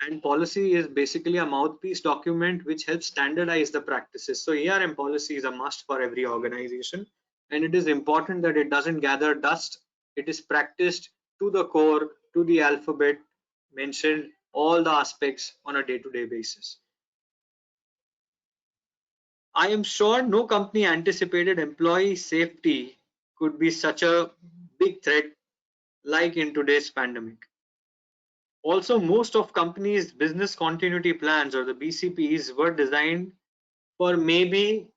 and policy is basically a mouthpiece document which helps standardize the practices. So ERM policy is a must for every organization, and it is important that it doesn't gather dust. It is practiced to the core, to the alphabet, mentioned all the aspects on a day-to-day basis. I am sure no company anticipated employee safety could be such a big threat like in today's pandemic. Also, most of companies' business continuity plans or the BCPs were designed for maybe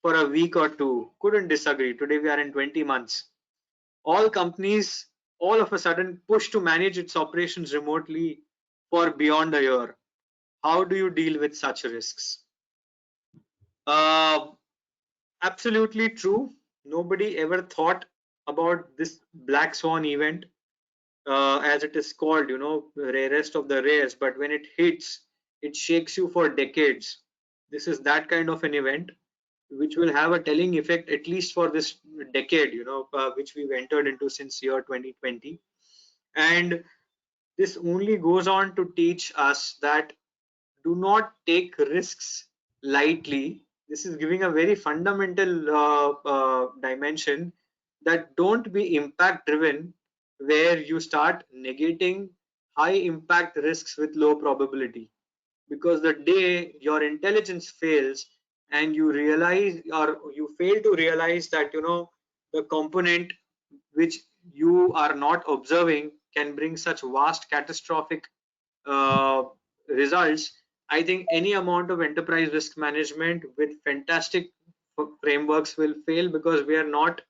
for a week or two. Couldn't disagree. Today we are in 20 months. All companies all of a sudden push to manage its operations remotely for beyond a year. How do you deal with such risks? Absolutely true. Nobody ever thought about this black swan event, as it is called, rarest of the rares. But when it hits, it shakes you for decades. This is that kind of an event which will have a telling effect at least for this decade, which we've entered into since year 2020. And this only goes on to teach us that do not take risks lightly. This is giving a very fundamental dimension that don't be impact driven, where you start negating high impact risks with low probability. Because the day your intelligence fails and you realize or you fail to realize that the component which you are not observing can bring such vast catastrophic uh, results, I think any amount of enterprise risk management with fantastic frameworks will fail because we are not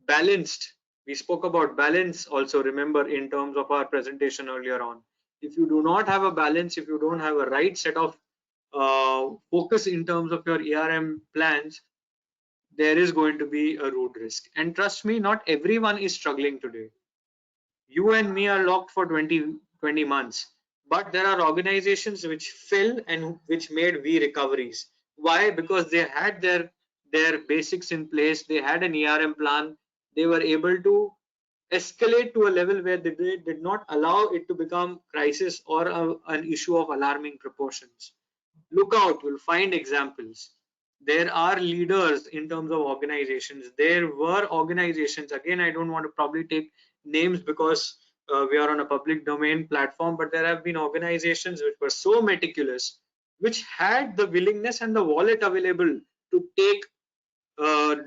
balanced. We spoke about balance also, remember, in terms of our presentation earlier on. If you do not have a balance, if you don't have a right set of focus in terms of your ERM plans, there is going to be a root risk. And trust me, not everyone is struggling today. You and me are locked for 20 months, but there are organizations which fell and which made V recoveries. Why? Because they had their basics in place, they had an ERM plan, they were able to escalate to a level where they did not allow it to become crisis or an issue of alarming proportions. Look out, you'll find examples. There are leaders in terms of organizations. There were organizations, again, I don't want to probably take names because we are on a public domain platform, but there have been organizations which were so meticulous, which had the willingness and the wallet available to take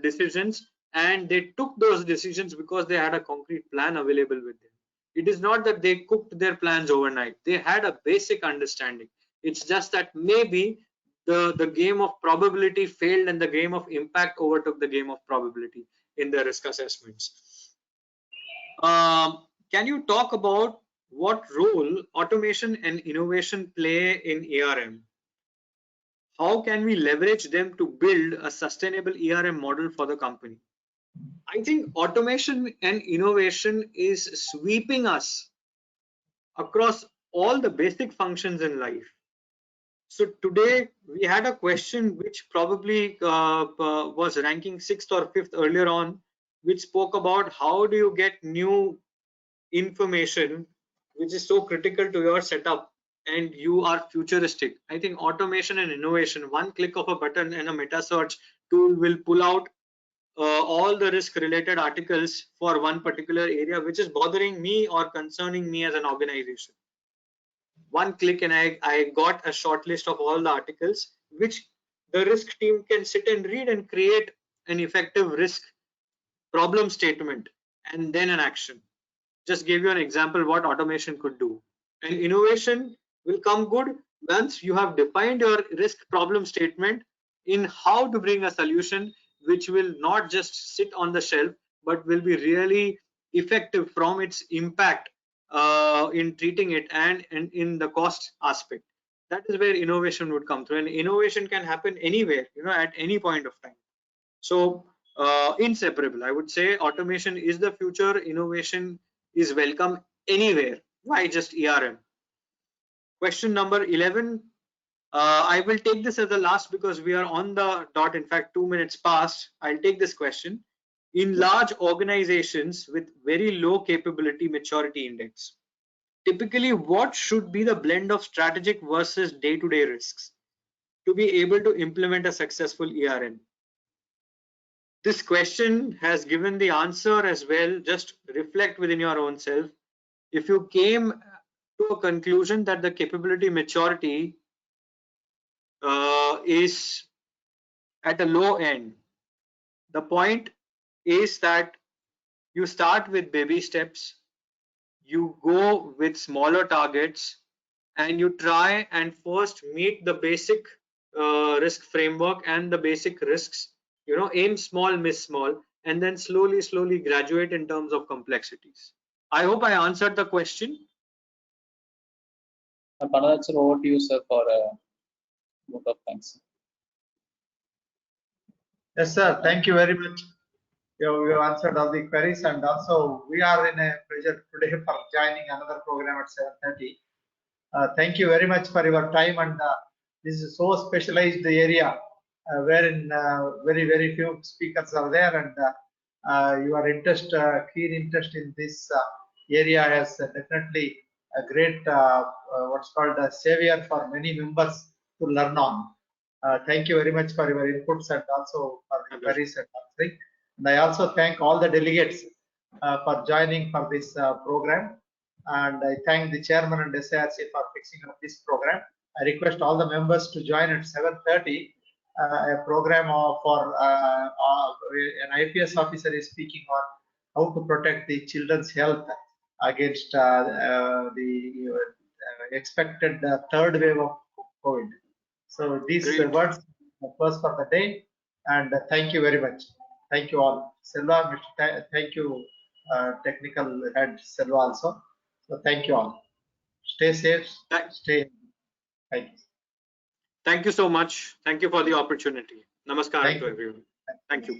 decisions, and they took those decisions because they had a concrete plan available with them. It is not that they cooked their plans overnight. They had a basic understanding. It's just that maybe the game of probability failed and the game of impact overtook the game of probability in their risk assessments. Can you talk about what role automation and innovation play in ARM? How can we leverage them to build a sustainable ERM model for the company? I think automation and innovation is sweeping us across all the basic functions in life. So today we had a question which probably was ranking 6th or 5th earlier on, which spoke about how do you get new information which is so critical to your setup and you are futuristic. I think automation and innovation, one click of a button and a meta search tool will pull out all the risk related articles for one particular area which is bothering me or concerning me as an organization. One click and I got a short list of all the articles which the risk team can sit and read and create an effective risk problem statement and then an action. Just give you an example what automation could do. And innovation will come good once you have defined your risk problem statement in how to bring a solution which will not just sit on the shelf but will be really effective from its impact in treating it and in the cost aspect. That is where innovation would come through, and innovation can happen anywhere, at any point of time. So inseparable, I would say automation is the future, innovation is welcome anywhere. Why just ERM? Question number 11. I will take this as the last because we are on the dot. In fact, 2 minutes past. I'll take this question. In large organizations with very low capability maturity index, typically what should be the blend of strategic versus day-to-day risks to be able to implement a successful ERM? This question has given the answer as well. Just reflect within your own self. If you came to a conclusion that the capability maturity is at a low end, the point is that you start with baby steps, you go with smaller targets and you try and first meet the basic risk framework and the basic risks, aim small, miss small, and then slowly graduate in terms of complexities. I hope I answered the question. Panaraj sir, over to you, sir, for vote of thanks. Yes, sir. Thank you very much. You answered all the queries, and also we are in a pressure today for joining another program at 7:30. Thank you very much for your time, and this is so specialized area wherein very few speakers are there, and your interest, keen interest in this area has definitely a great what's called a savior for many members to learn on. Thank you very much for your inputs and also for the queries and answering. And I also thank all the delegates for joining for this program. And I thank the chairman and SIRC for fixing up this program. I request all the members to join at 7:30. A program for an IPS officer is speaking on how to protect the children's health against the expected third wave of COVID. So these words first for the day, and thank you very much. Thank you all. Selva, thank you, technical head Selva also. So thank you all. Stay safe. Stay. Thank you. Thank you so much. Thank you for the opportunity. Namaskar to everyone. Thank you.